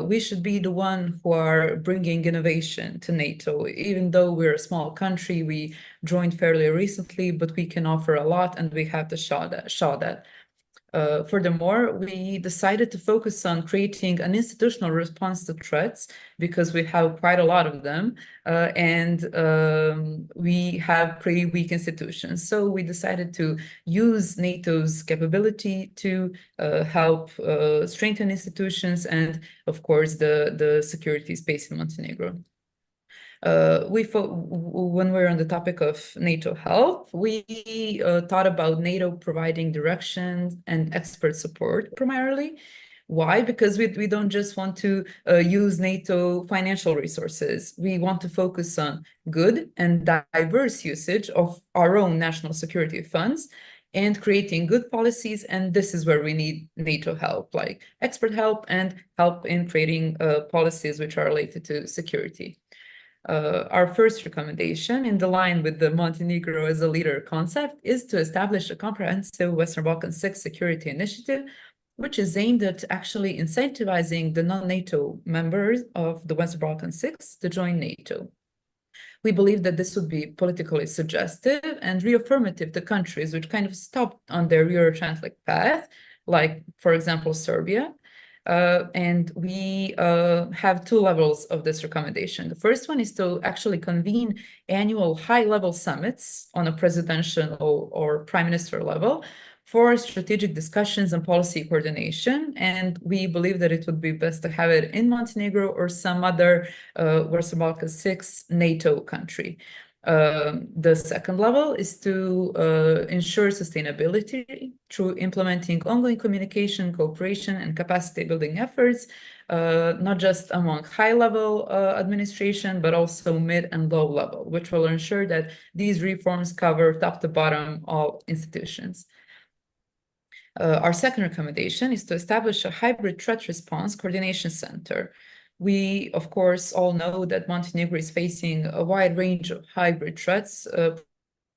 we should be the one who are bringing innovation to NATO. Even though we're a small country, we joined fairly recently, but we can offer a lot, and we have to show that. Furthermore, we decided to focus on creating an institutional response to threats because we have quite a lot of them, and we have pretty weak institutions. So we decided to use NATO's capability to help strengthen institutions and, of course, the security space in Montenegro. When we're on the topic of NATO help, we thought about NATO providing direction and expert support primarily. Why? Because we don't just want to use NATO financial resources. We want to focus on good and diverse usage of our own national security funds and creating good policies. And this is where we need NATO help, like expert help and help in creating policies which are related to security. Our first recommendation, in the line with the Montenegro as a leader concept, is to establish a comprehensive Western Balkans 6 security initiative, which is aimed at actually incentivizing the non-NATO members of the Western Balkans 6 to join NATO. We believe that this would be politically suggestive and reaffirmative to countries which kind of stopped on their Euro-Atlantic path, like, for example, Serbia. And we have two levels of this recommendation. The first one is to actually convene annual high-level summits on a presidential or prime minister level for strategic discussions and policy coordination. And we believe that it would be best to have it in Montenegro or some other Western Balkans 6 NATO country. The second level is to ensure sustainability through implementing ongoing communication, cooperation, and capacity building efforts, not just among high-level administration, but also mid and low level, which will ensure that these reforms cover top to bottom all institutions. Our second recommendation is to establish a hybrid threat response coordination center. We, of course, all know that Montenegro is facing a wide range of hybrid threats,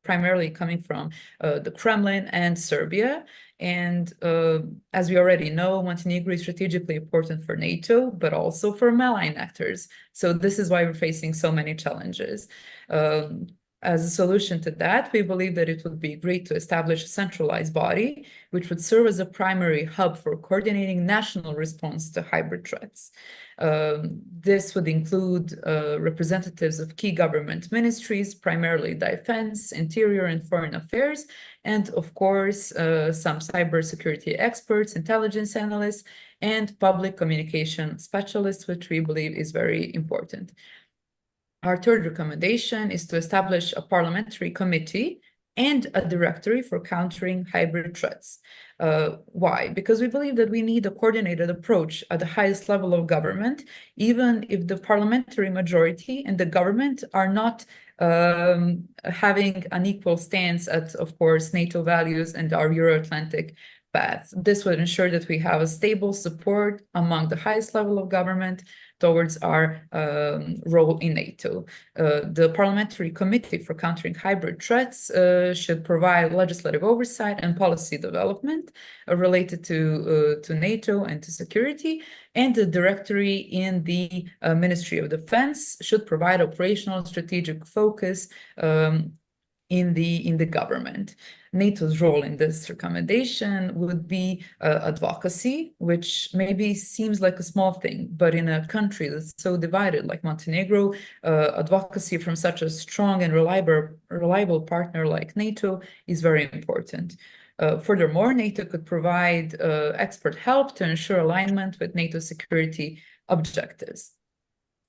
primarily coming from the Kremlin and Serbia. And as we already know, Montenegro is strategically important for NATO, but also for malign actors. So this is why we're facing so many challenges. As a solution to that, we believe that it would be great to establish a centralized body, which would serve as a primary hub for coordinating national response to hybrid threats. This would include representatives of key government ministries, primarily defense, interior, and foreign affairs, and of course, some cybersecurity experts, intelligence analysts, and public communication specialists, which we believe is very important. Our third recommendation is to establish a parliamentary committee and a directory for countering hybrid threats. Why? Because we believe that we need a coordinated approach at the highest level of government, even if the parliamentary majority and the government are not having an equal stance at, of course, NATO values and our Euro-Atlantic path. This would ensure that we have a stable support among the highest level of government towards our role in NATO. The Parliamentary Committee for Countering Hybrid Threats should provide legislative oversight and policy development related to NATO and to security, and the directory in the Ministry of Defense should provide operational and strategic focus in the government. NATO's role in this recommendation would be advocacy, which maybe seems like a small thing, but in a country that's so divided like Montenegro, advocacy from such a strong and reliable partner like NATO is very important. Furthermore, NATO could provide expert help to ensure alignment with NATO security objectives.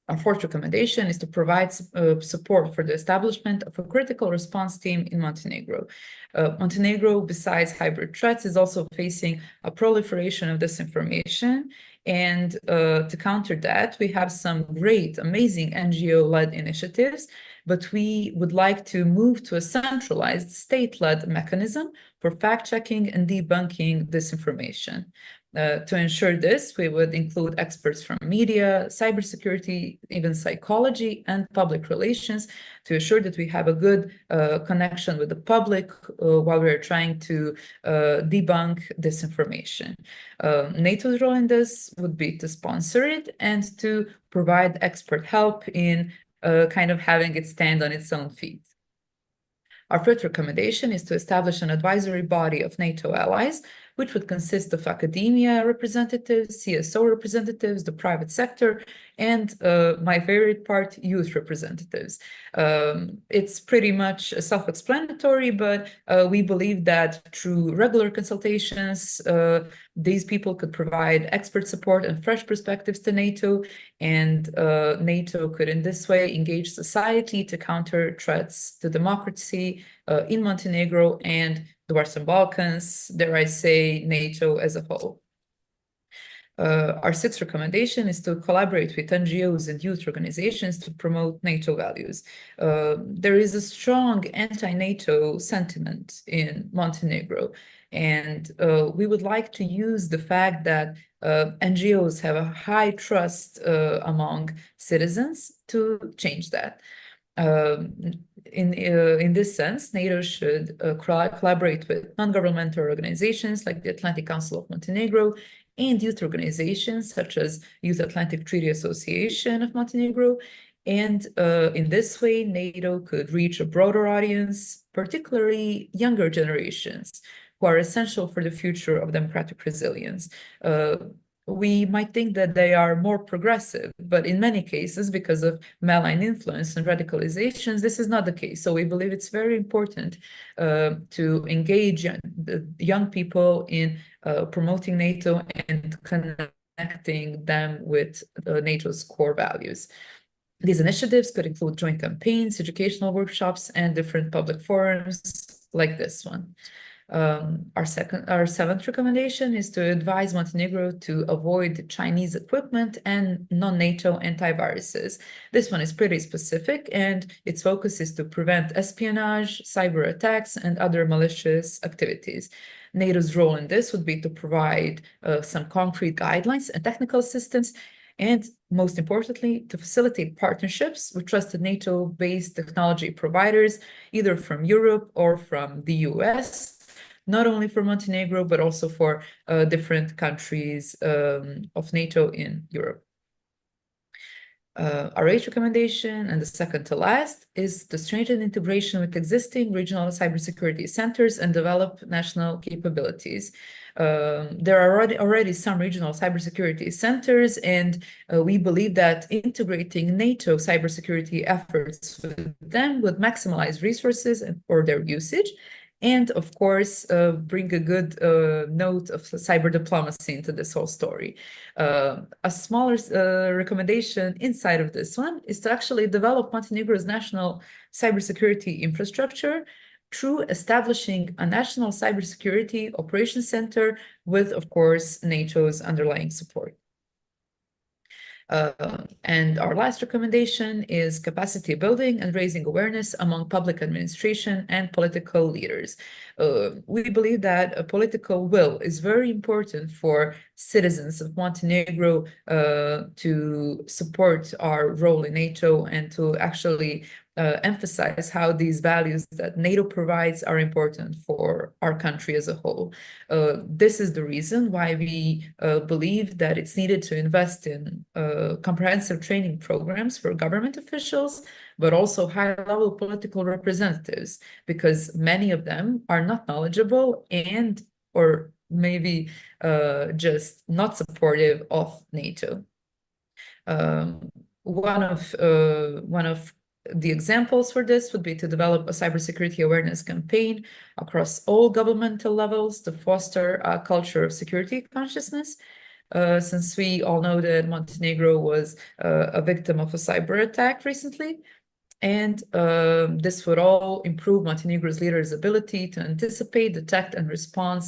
Our fourth recommendation is to provide support for the establishment of a critical response team in Montenegro. Montenegro, besides hybrid threats, is also facing a proliferation of disinformation. And to counter that, we have some great, amazing NGO-led initiatives, but we would like to move to a centralized state-led mechanism for fact-checking and debunking disinformation. To ensure this, we would include experts from media, cybersecurity, even psychology, and public relations to ensure that we have a good connection with the public while we're trying to debunk disinformation. NATO's role in this would be to sponsor it and to provide expert help in kind of having it stand on its own feet. Our fifth recommendation is to establish an advisory body of NATO allies, which would consist of academia representatives, CSO representatives, the private sector, and my favorite part, youth representatives. It's pretty much self-explanatory, but we believe that through regular consultations, these people could provide expert support and fresh perspectives to NATO, And NATO could in this way engage society to counter threats to democracy in Montenegro and the Western Balkans, dare I say, NATO as a whole. Our sixth recommendation is to collaborate with NGOs and youth organizations to promote NATO values. There is a strong anti-NATO sentiment in Montenegro, and we would like to use the fact that NGOs have a high trust among citizens to change that. In this sense, NATO should collaborate with non-governmental organizations like the Atlantic Council of Montenegro and youth organizations such as Youth Atlantic Treaty Association of Montenegro. And in this way, NATO could reach a broader audience, particularly younger generations, who are essential for the future of democratic resilience. We might think that they are more progressive, but in many cases, because of malign influence and radicalizations, this is not the case. So we believe it's very important to engage the young people in promoting NATO and connecting them with NATO's core values. These initiatives could include joint campaigns, educational workshops, and different public forums like this one. Our seventh recommendation is to advise Montenegro to avoid Chinese equipment and non-NATO antiviruses. This one is pretty specific, and its focus is to prevent espionage, cyber attacks, and other malicious activities. NATO's role in this would be to provide some concrete guidelines and technical assistance, and most importantly, to facilitate partnerships with trusted NATO-based technology providers, either from Europe or from the US, not only for Montenegro, but also for different countries of NATO in Europe. Our eighth recommendation, and the second to last, is to strengthen integration with existing regional cybersecurity centers and develop national capabilities. There are already some regional cybersecurity centers, and we believe that integrating NATO cybersecurity efforts with them would maximize resources for their usage, and of course, bring a good note of cyber diplomacy into this whole story. A smaller recommendation inside of this one is to actually develop Montenegro's national cybersecurity infrastructure through establishing a national cybersecurity operations center with, of course, NATO's underlying support. And our last recommendation is capacity building and raising awareness among public administration and political leaders. We believe that a political will is very important for citizens of Montenegro to support our role in NATO and to actually emphasize how these values that NATO provides are important for our country as a whole. This is the reason why we believe that it's needed to invest in comprehensive training programs for government officials, but also high-level political representatives, because many of them are not knowledgeable and or maybe just not supportive of NATO. One of the examples for this would be to develop a cybersecurity awareness campaign across all governmental levels to foster a culture of security consciousness. Since we all know that Montenegro was a victim of a cyber attack recently, and this would all improve Montenegro's leaders' ability to anticipate, detect, and respond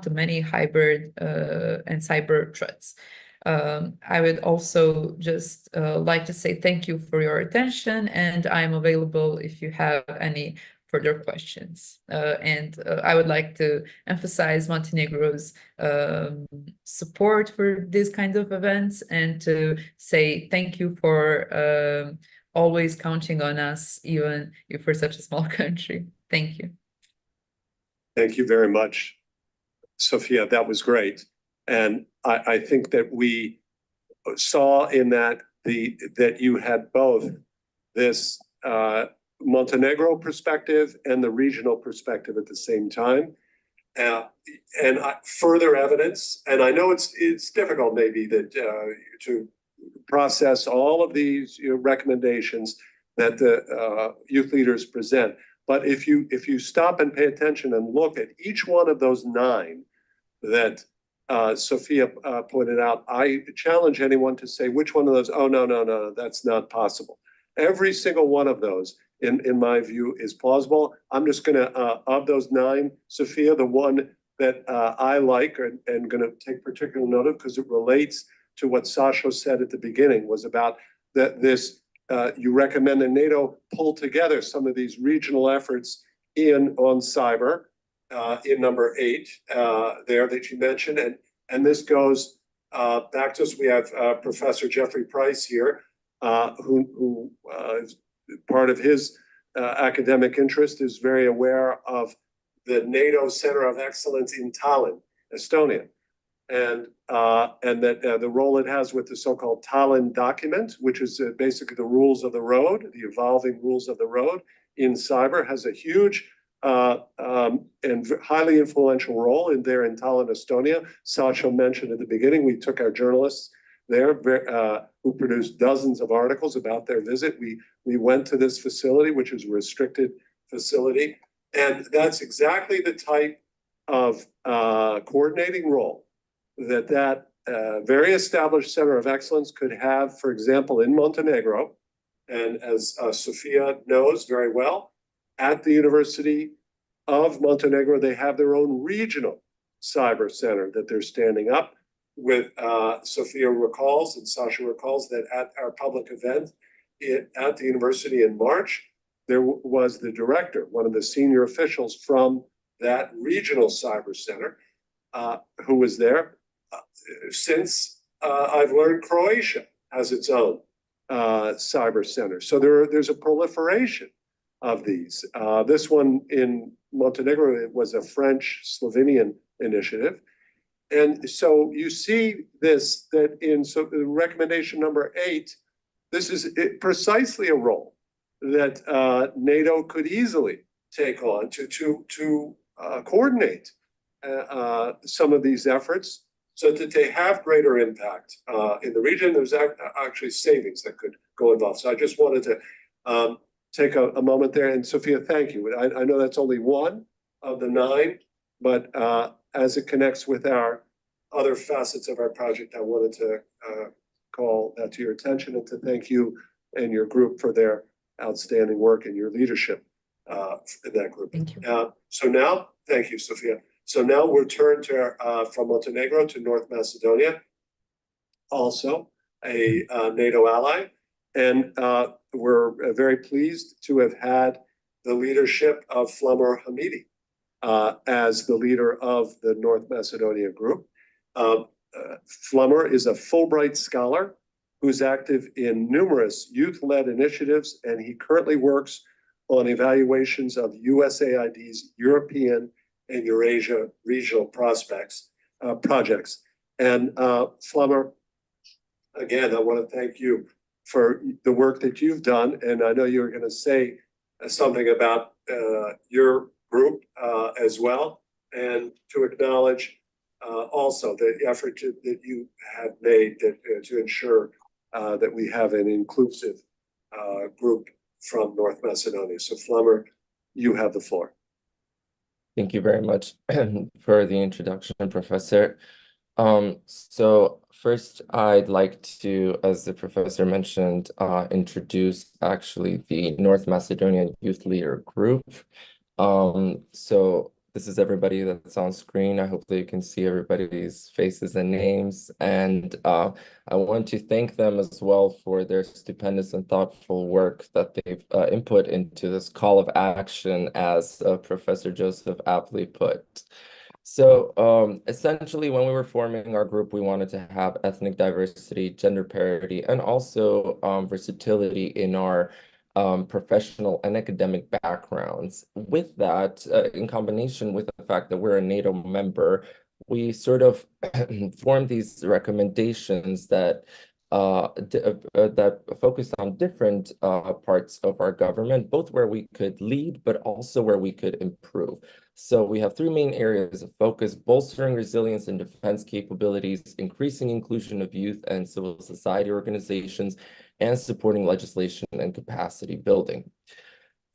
to many hybrid and cyber threats. I would also just like to say thank you for your attention, and I'm available if you have any further questions. I would like to emphasize Montenegro's support for these kinds of events, and to say thank you for always counting on us, even if we're such a small country. Thank you. Thank you very much, Sophia. That was great. And I think that we saw in that that you had both this Montenegro perspective and the regional perspective at the same time, and further evidence. And I know it's difficult maybe that to process all of these recommendations that the youth leaders present. But if you stop and pay attention and look at each one of those 9 that Sophia pointed out, I challenge anyone to say which one of those, oh, no, that's not possible. Every single one of those, in my view, is plausible. I'm just going to, of those 9, Sophia, the one that I like and going to take particular note of because it relates to what Sasha said at the beginning, was about this, you recommend that NATO pull together some of these regional efforts on cyber, in number 8 there that you mentioned. And this goes back to us. We have Professor Jeffrey Price here, who is part of his academic interest is very aware of the NATO Center of Excellence in Tallinn, Estonia, and that the role it has with the so-called Tallinn document, which is basically the rules of the road, the evolving rules of the road in cyber, has a huge and highly influential role in Tallinn, Estonia. Sasha mentioned at the beginning, we took our journalists there who produced dozens of articles about their visit. We went to this facility, which is a restricted facility, and that's exactly the type of coordinating role that very established center of excellence could have, for example, in Montenegro, and as Sophia knows very well, at the University of Montenegro, they have their own regional cyber center that they're standing up with. Sophia recalls and Sasha recalls that at our public event at the university in March, there was the director, one of the senior officials from that regional cyber center, who was there. Since I've learned Croatia has its own cyber center. So there's a proliferation of these. This one in Montenegro, it was a French-Slovenian initiative. And so you see this, that in recommendation number 8, this is precisely a role that NATO could easily take on to coordinate some of these efforts so that they have greater impact in the region. There's actually savings that could go involved. So I just wanted to take a moment there. And Sophia, thank you. I know that's only one of the 9, but as it connects with our other facets of our project, I wanted to call that to your attention and to thank you and your group for their outstanding work and your leadership in that group. Thank you. So now, thank you, Sophia. So now we'll turn to from Montenegro to North Macedonia, also a NATO ally. And we're very pleased to have had the leadership of Flummer Hamidi as the leader of the North Macedonia group. Flummer is a Fulbright scholar who's active in numerous youth-led initiatives, and he currently works on evaluations of USAID's European and Eurasia regional projects. And Flummer, again, I want to thank you for the work that you've done. And I know you were going to say something about your group as well, and to acknowledge also the effort that you have made to ensure that we have an inclusive group from North Macedonia. So Flummer, you have the floor. Thank you very much for the introduction, Professor. So first, I'd like to, as the professor mentioned, introduce actually the North Macedonia Youth Leader Group. So this is everybody that's on screen. I hope that you can see everybody's faces and names. And I want to thank them as well for their stupendous and thoughtful work that they've input into this call of action, as Professor Joseph aptly put. So essentially, when we were forming our group, we wanted to have ethnic diversity, gender parity, and also versatility in our professional and academic backgrounds. With that, in combination with the fact that we're a NATO member, we sort of formed these recommendations that that focused on different parts of our government, both where we could lead, but also where we could improve. So we have 3 main areas of focus: bolstering resilience and defense capabilities, increasing inclusion of youth and civil society organizations, and supporting legislation and capacity building.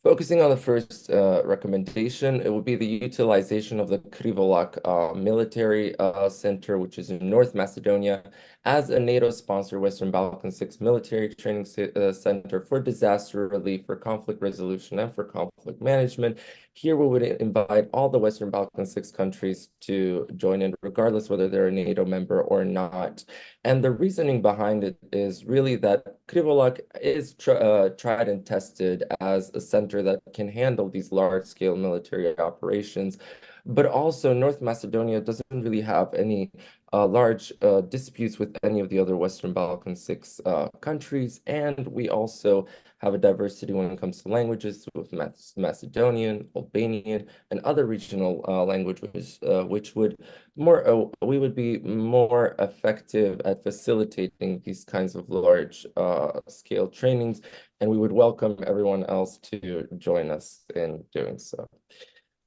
Focusing on the first recommendation, it would be the utilization of the Krivolak military center, which is in North Macedonia, as a NATO-sponsored Western Balkan 6 military training center for disaster relief, for conflict resolution, and for conflict management. Here, we would invite all the Western Balkan 6 countries to join in, regardless whether they're a NATO member or not. And the reasoning behind it is really that Krivolak is tried and tested as a center that can handle these large-scale military operations. But also, North Macedonia doesn't really have any large disputes with any of the other Western Balkan 6 countries. And we also have a diversity when it comes to languages with Macedonian, Albanian, and other regional languages, which would we would be more effective at facilitating these kinds of large scale trainings, and we would welcome everyone else to join us in doing so.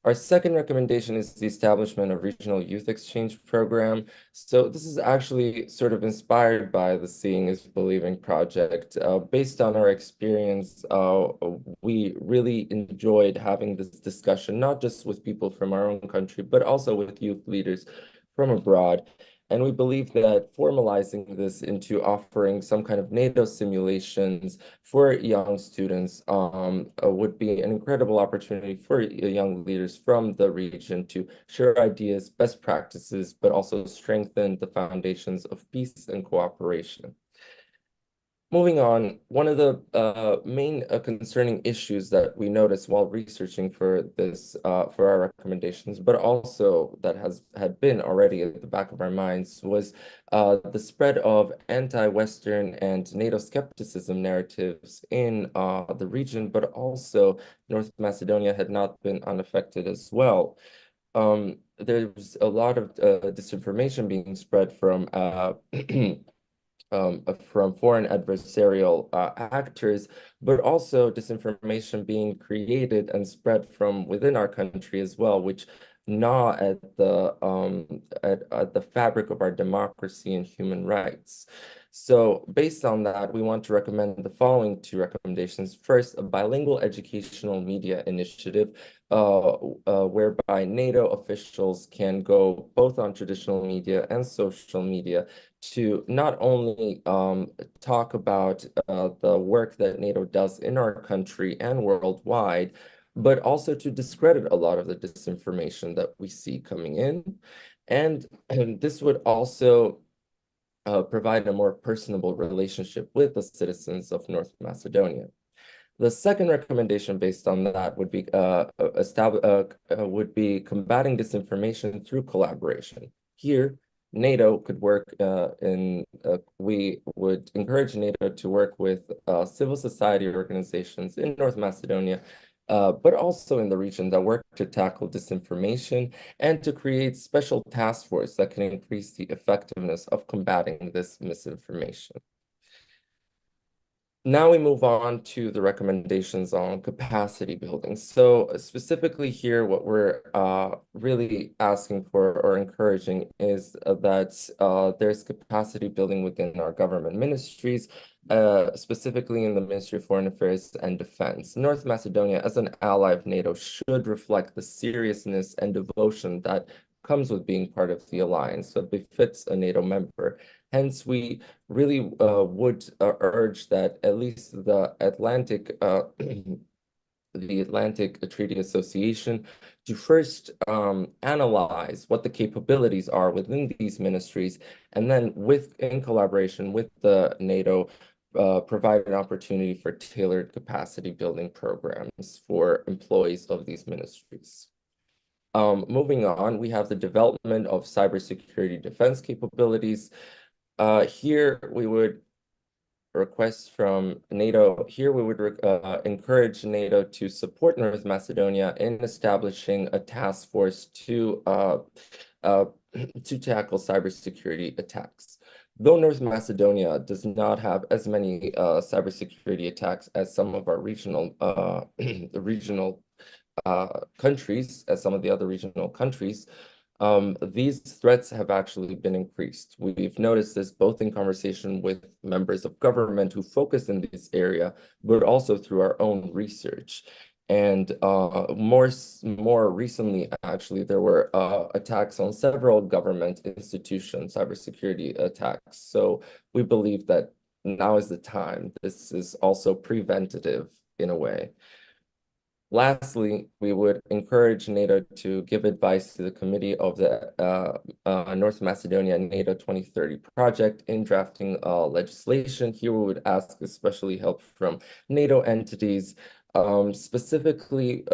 Our second recommendation is the establishment of regional youth exchange program. So this is actually sort of inspired by the Seeing is Believing project. Based on our experience, we really enjoyed having this discussion, not just with people from our own country, but also with youth leaders from abroad. And we believe that formalizing this into offering some kind of NATO simulations for young students would be an incredible opportunity for young leaders from the region to share ideas, best practices, but also strengthen the foundations of peace and cooperation. Moving on, one of the main concerning issues that we noticed while researching for this, for our recommendations, but also that had been already at the back of our minds, was the spread of anti-Western and NATO skepticism narratives in the region, but also North Macedonia had not been unaffected as well. There's a lot of disinformation being spread from foreign adversarial actors, but also disinformation being created and spread from within our country as well, which gnaw at the fabric of our democracy and human rights. So based on that, we want to recommend the following two recommendations. First, a bilingual educational media initiative whereby NATO officials can go both on traditional media and social media to not only talk about the work that NATO does in our country and worldwide, but also to discredit a lot of the disinformation that we see coming in. And this would also provide a more personable relationship with the citizens of North Macedonia. The second recommendation based on that would be combating disinformation through collaboration. Here, NATO could work we would encourage NATO to work with civil society organizations in North Macedonia, but also in the region that work to tackle disinformation and to create special task force that can increase the effectiveness of combating this misinformation. Now we move on to the recommendations on capacity building. So specifically here, what we're really asking for or encouraging is that there's capacity building within our government ministries, specifically in the Ministry of Foreign Affairs and Defense. North Macedonia, as an ally of NATO, should reflect the seriousness and devotion that comes with being part of the alliance, so it befits a NATO member. Hence, we really would urge that at least the Atlantic Treaty Association to first analyze what the capabilities are within these ministries, and then in collaboration with the NATO, provide an opportunity for tailored capacity building programs for employees of these ministries. Moving on, we have the development of cybersecurity defense capabilities. Here we would request from NATO. Here we would encourage NATO to support North Macedonia in establishing a task force to tackle cybersecurity attacks. Though North Macedonia does not have as many cybersecurity attacks as some of our regional countries, as some of the other regional countries, these threats have actually been increased. We've noticed this both in conversation with members of government who focus in this area, but also through our own research. And more recently, actually, there were attacks on several government institutions, cybersecurity attacks. So we believe that now is the time. This is also preventative in a way. Lastly, we would encourage NATO to give advice to the committee of the North Macedonia NATO 2030 project in drafting legislation. Here we would ask especially help from NATO entities, more specifically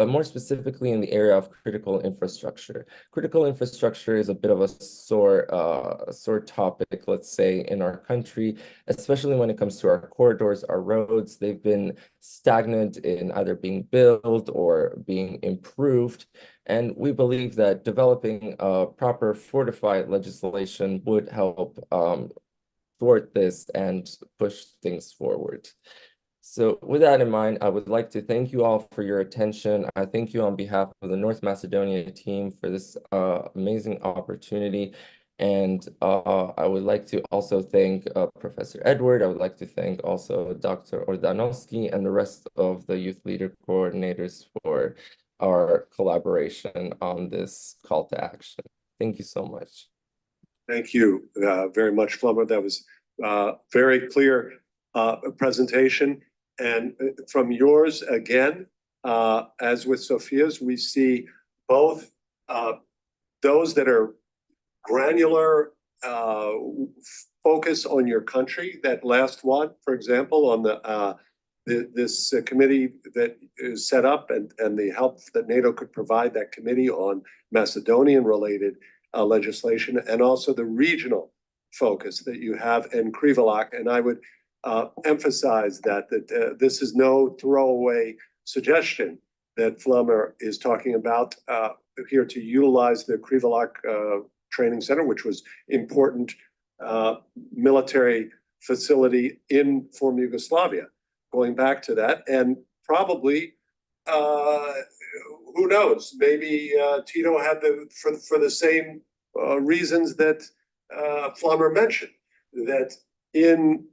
in the area of critical infrastructure. Critical infrastructure is a bit of a sore topic, let's say, in our country, especially when it comes to our corridors, our roads. They've been stagnant in either being built or being improved. And we believe that developing proper fortified legislation would help thwart this and push things forward. So with that in mind, I would like to thank you all for your attention. I thank you on behalf of the North Macedonia team for this amazing opportunity. And I would like to also thank Professor Edward. I would like to thank also Dr. Ordanovsky and the rest of the youth leader coordinators for our collaboration on this call to action. Thank you so much. Thank you very much, Flummer. That was very clear presentation. And from yours, again, as with Sophia's, we see both those that are granular focus on your country. That last one, for example, on this committee that is set up and the help that NATO could provide that committee on Macedonian-related legislation, and also the regional focus that you have in Krivolak. And I would emphasize that this is no throwaway suggestion that Flummer is talking about here to utilize the Krivolak Training Center, which was important military facility in former Yugoslavia, going back to that. And probably, who knows, maybe Tito had for the same reasons that Flummer mentioned, that in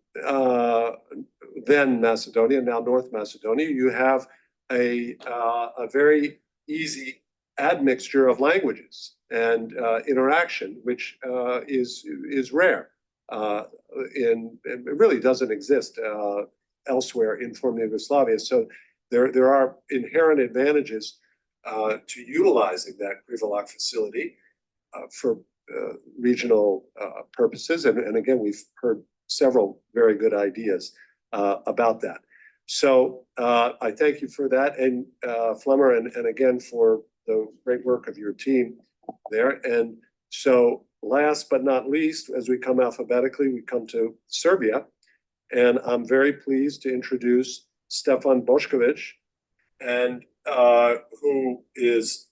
then Macedonia, now North Macedonia, you have a very easy admixture of languages and interaction, which is rare. And it really doesn't exist elsewhere in former Yugoslavia. So there are inherent advantages to utilizing that Krivolak facility for regional purposes. And again, we've heard several very good ideas about that. So I thank you for that, and Flummer, and again for the great work of your team there. And so last but not least, as we come alphabetically, we come to Serbia. And I'm very pleased to introduce Stefan Bošković, and who is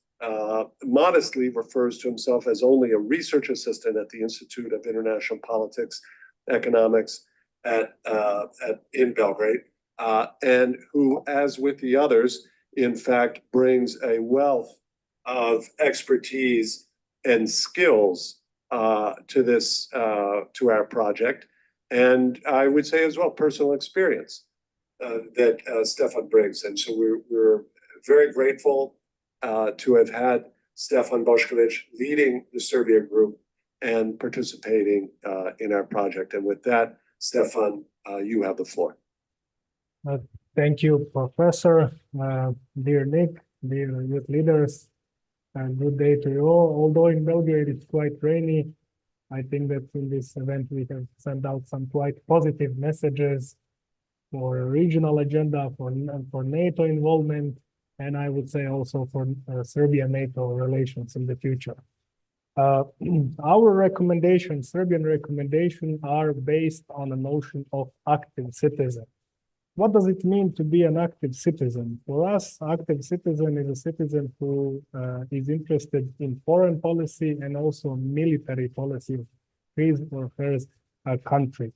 modestly refers to himself as only a research assistant at the Institute of International Politics, Economics in Belgrade, and who, as with the others, in fact, brings a wealth of expertise and skills to this to our project, and I would say as well personal experience that Stefan brings. And so we're very grateful to have had Stefan Bošković leading the Serbia group and participating in our project. And with that, Stefan, you have the floor. Thank you, Professor. Dear Nick, dear youth leaders, and good day to you all. Although in Belgrade it's quite rainy, I think that in this event we have sent out some quite positive messages for a regional agenda, for NATO involvement, and I would say also for Serbia-NATO relations in the future. Our recommendations, Serbian recommendations, are based on a notion of active citizen. What does it mean to be an active citizen? For us, active citizen is a citizen who is interested in foreign policy and also military policy of his or her country.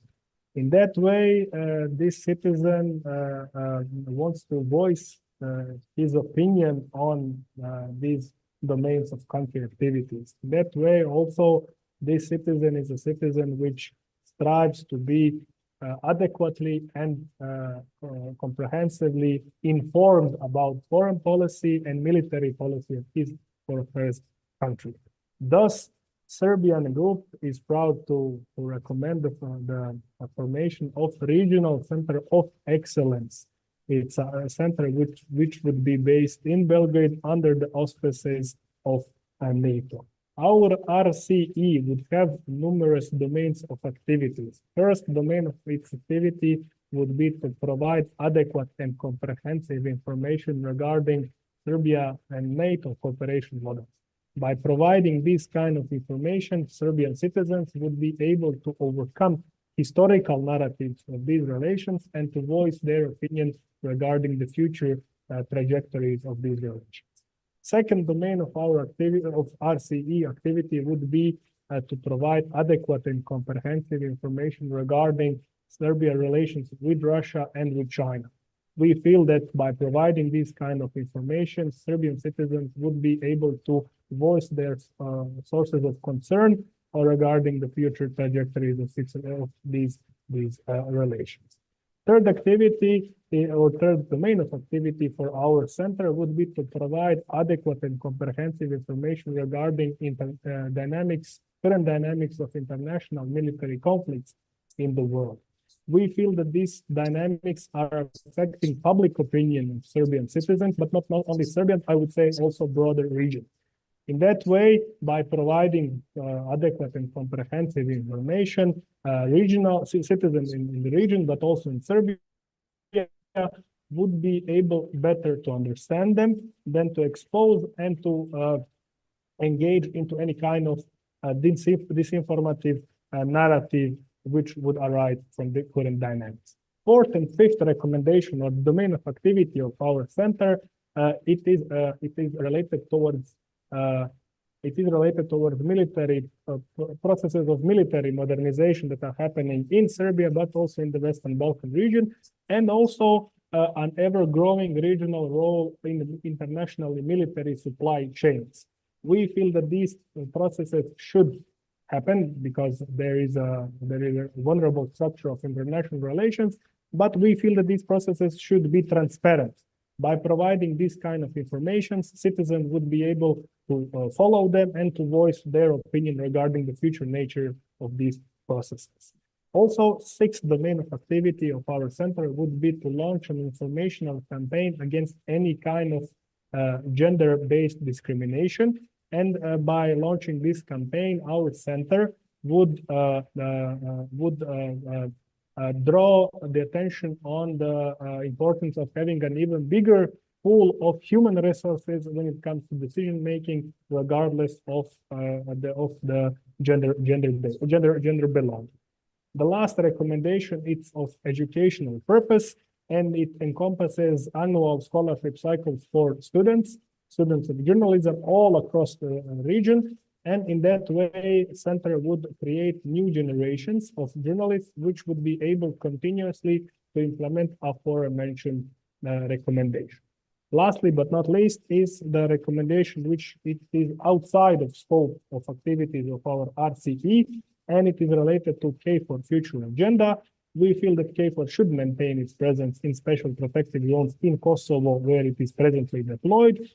In that way, this citizen wants to voice his opinion on these domains of country activities. That way, also, this citizen is a citizen which strives to be adequately and comprehensively informed about foreign policy and military policy of his or her country. Thus, Serbian group is proud to recommend the formation of regional center of excellence. It's a center which would be based in Belgrade under the auspices of NATO. Our RCE would have numerous domains of activities. First domain of its activity would be to provide adequate and comprehensive information regarding Serbia and NATO cooperation models. By providing this kind of information, Serbian citizens would be able to overcome historical narratives of these relations and to voice their opinion regarding the future trajectories of these relations. Second domain of our activity, of RCE activity, would be to provide adequate and comprehensive information regarding Serbia relations with Russia and with China. We feel that by providing this kind of information, Serbian citizens would be able to voice their sources of concern regarding the future trajectories of these relations. Third activity or third domain of activity for our center would be to provide adequate and comprehensive information regarding current dynamics of international military conflicts in the world. We feel that these dynamics are affecting public opinion of Serbian citizens, but not only Serbian, I would say also broader region. In that way, by providing adequate and comprehensive information, regional citizens in the region, but also in Serbia, would be able better to understand them than to expose and to engage into any kind of disinformative narrative which would arise from the current dynamics. Fourth and fifth recommendation or domain of activity of our center, it is related towards military processes of military modernization that are happening in Serbia, but also in the Western Balkan region, and also an ever-growing regional role in the international military supply chains. We feel that these processes should happen because there is a vulnerable structure of international relations, but we feel that these processes should be transparent. By providing this kind of information, citizens would be able to follow them and to voice their opinion regarding the future nature of these processes. Also, sixth domain of activity of our center would be to launch an informational campaign against any kind of gender-based discrimination. And by launching this campaign, our center would draw the attention on the importance of having an even bigger pool of human resources when it comes to decision making, regardless of the gender belonging. The last recommendation is of educational purpose, and it encompasses annual scholarship cycles for students of journalism all across the region. And in that way, center would create new generations of journalists, which would be able continuously to implement aforementioned recommendation. Lastly, but not least, is the recommendation which it is outside of scope of activities of our RCE, and it is related to KFOR future agenda. We feel that KFOR should maintain its presence in special protected zones in Kosovo, where it is presently deployed.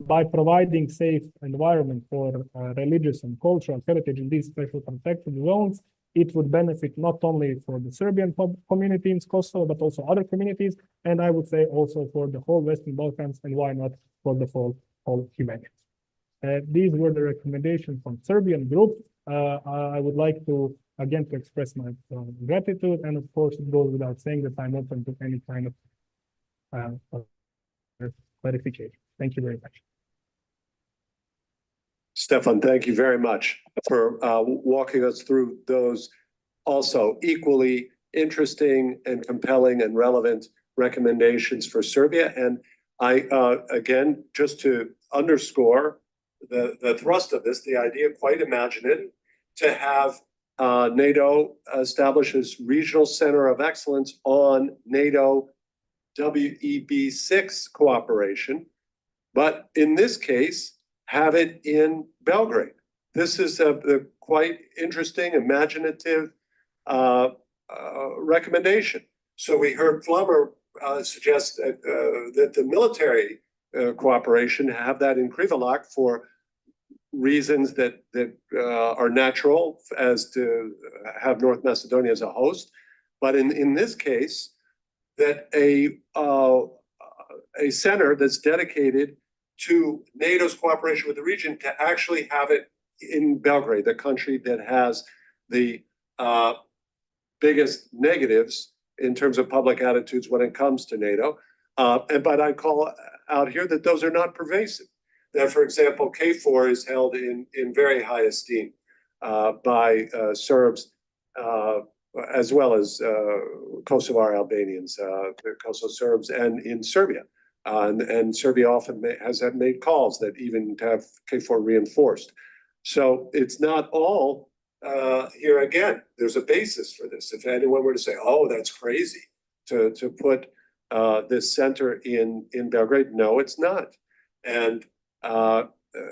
By providing safe environment for religious and cultural heritage in these special protected zones, it would benefit not only for the Serbian community in Kosovo, but also other communities, and I would say also for the whole Western Balkans, and why not for the whole humanity. These were the recommendations from Serbian group. I would like to again express my gratitude, and of course it goes without saying that I'm open to any kind of clarification. Thank you very much. Stefan, thank you very much for walking us through those also equally interesting and compelling and relevant recommendations for Serbia. And I, again, just to underscore the thrust of this, the idea, quite imaginative, to have NATO establish its regional center of excellence on NATO WB6 cooperation, but in this case, have it in Belgrade. This is a quite interesting, imaginative recommendation. So we heard Flummer suggest that the military cooperation have that in Krivolak for reasons that are natural, as to have North Macedonia as a host, but in this case, that a center that's dedicated to NATO's cooperation with the region to actually have it in Belgrade, the country that has the biggest negatives in terms of public attitudes when it comes to NATO. But I call out here that those are not pervasive. That, for example, KFOR is held in very high esteem by Serbs as well as Kosovar Albanians, Kosovo Serbs, and in Serbia. And Serbia often has made calls that even to have KFOR reinforced. So it's not all, here again, there's a basis for this. If anyone were to say, oh, that's crazy to put this center in Belgrade, no, it's not. And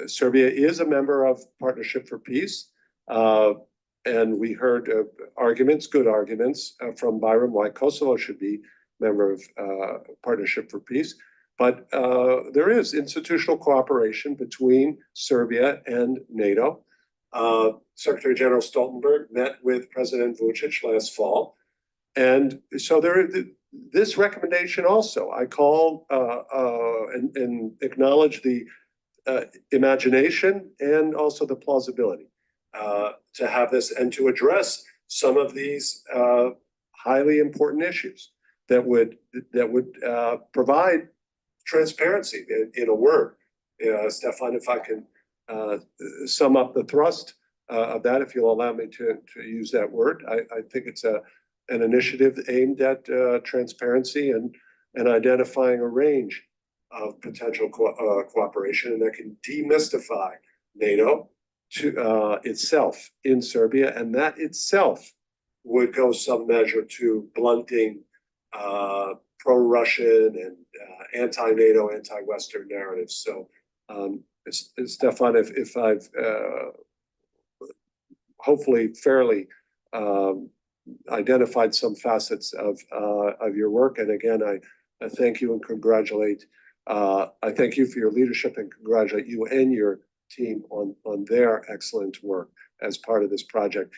Serbia is a member of Partnership for Peace. And we heard arguments, good arguments from Byram why Kosovo should be a member of Partnership for Peace. But there is institutional cooperation between Serbia and NATO. Secretary General Stoltenberg met with President Vučić last fall. And so this recommendation also, I call and acknowledge the imagination and also the plausibility to have this and to address some of these highly important issues that would provide transparency in a word. Stefan, if I can sum up the thrust of that, if you'll allow me to use that word, I think it's an initiative aimed at transparency and identifying a range of potential cooperation, and that can demystify NATO to itself in Serbia, and that itself would go some measure to blunting pro-Russian and anti-NATO, anti-Western narratives. So, Stefan, if I've hopefully fairly identified some facets of your work, and again, I thank you and congratulate. I thank you for your leadership and congratulate you and your team on their excellent work as part of this project.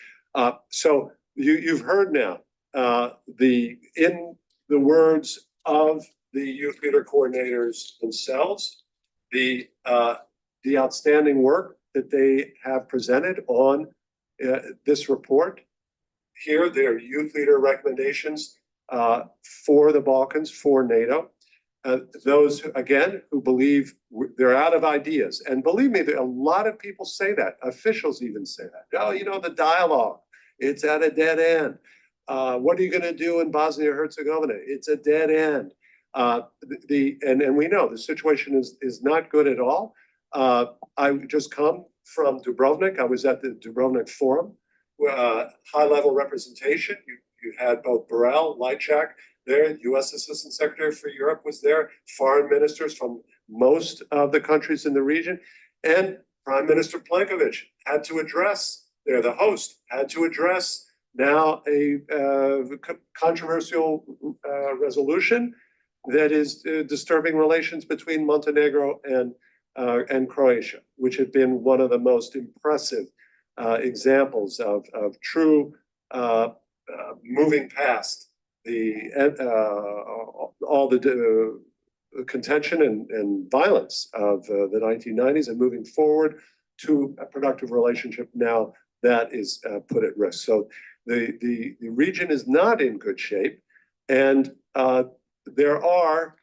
So you've heard now in the words of the youth leader coordinators themselves, the outstanding work that they have presented on this report. Here, their youth leader recommendations for the Balkans, for NATO. Those, again, who believe they're out of ideas. And believe me, a lot of people say that. Officials even say that. Oh, you know, the dialogue, it's at a dead end. What are you going to do in Bosnia and Herzegovina? It's a dead end. And we know the situation is not good at all. I just come from Dubrovnik. I was at the Dubrovnik Forum, high-level representation. You had both Borrell, Lajčák there, U.S. Assistant Secretary for Europe was there, foreign ministers from most of the countries in the region, and Prime Minister Plenković had to address, they're the host, had to address now a controversial resolution that is disturbing relations between Montenegro and Croatia, which had been one of the most impressive examples of true moving past all the contention and violence of the 1990s and moving forward to a productive relationship now that is put at risk. So the region is not in good shape, and there are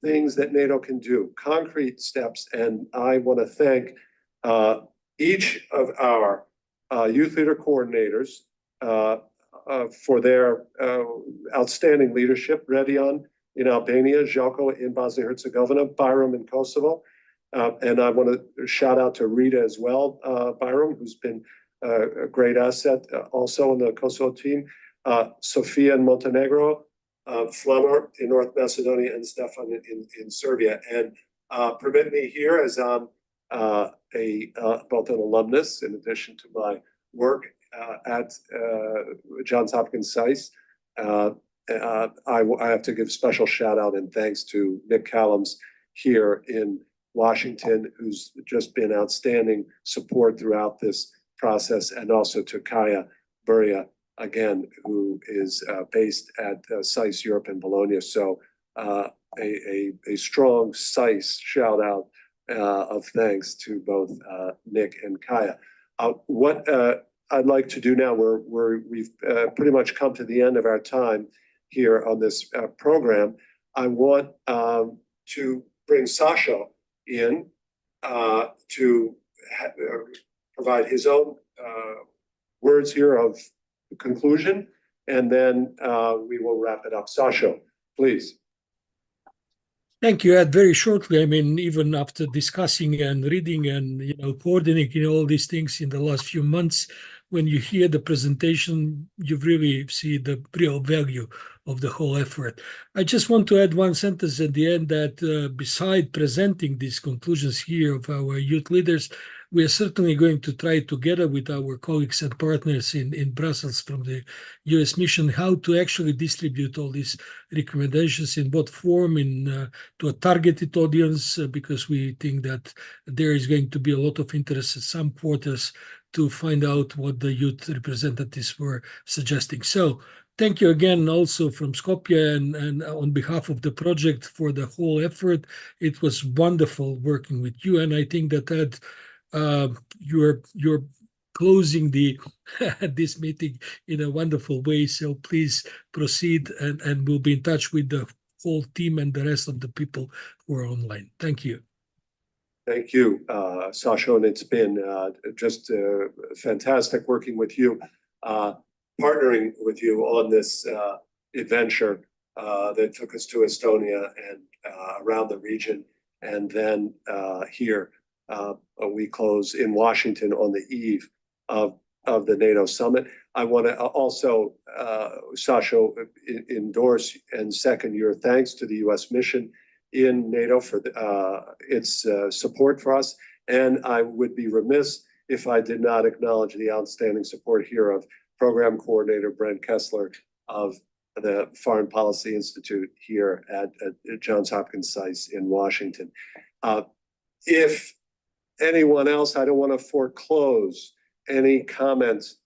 things that NATO can do, concrete steps, and I want to thank each of our youth leader coordinators for their outstanding leadership. Redion in Albania, Željko in Bosnia and Herzegovina, Byram in Kosovo. And I want to shout out to Rita as well, Byram, who's been a great asset also in the Kosovo team, Sofia in Montenegro, Flummer in North Macedonia, and Stefan in Serbia. And permit me here, as I'm both an alumnus in addition to my work at Johns Hopkins SAIS, I have to give special shout out and thanks to Nick Callums here in Washington, who's just been outstanding support throughout this process, and also to Kaya Buria, again, who is based at SAIS Europe in Bologna. So a strong SAIS shout out of thanks to both Nick and Kaya. What I'd like to do now, we've pretty much come to the end of our time here on this program. I want to bring Sasha in to provide his own words here of conclusion, and then we will wrap it up. Sasha, please. Thank you, Ed. Very shortly, I mean, even after discussing and reading and coordinating all these things in the last few months, when you hear the presentation, you really see the real value of the whole effort. I just want to add one sentence at the end that beside presenting these conclusions here of our youth leaders, we are certainly going to try together with our colleagues and partners in Brussels from the US mission how to actually distribute all these recommendations in what form, to a targeted audience, because we think that there is going to be a lot of interest in some quarters to find out what the youth representatives were suggesting. So thank you again also from Skopje and on behalf of the project for the whole effort. It was wonderful working with you, and I think that you're closing this meeting in a wonderful way. So please proceed, and we'll be in touch with the whole team and the rest of the people who are online. Thank you. Thank you, Sasha, and it's been just fantastic working with you, partnering with you on this adventure that took us to Estonia and around the region, and then here we close in Washington on the eve of the NATO summit. I want to also, Sasha, endorse and second your thanks to the U.S. mission in NATO for its support for us. And I would be remiss if I did not acknowledge the outstanding support here of Program Coordinator Brent Kessler of the Foreign Policy Institute here at Johns Hopkins SAIS in Washington. If anyone else, I don't want to foreclose any comments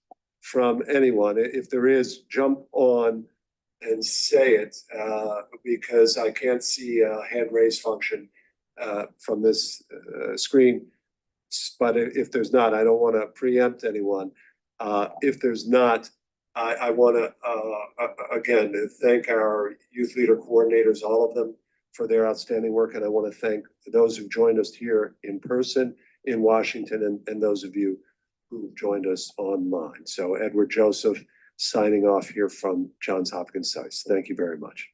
from anyone. If there is, jump on and say it, because I can't see a hand raise function from this screen. But if there's not, I don't want to preempt anyone. If there's not, I want to, again, thank our youth leader coordinators, all of them, for their outstanding work. And I want to thank those who joined us here in person in Washington, and those of you who joined us online. So Edward Joseph signing off here from Johns Hopkins SAIS. Thank you very much.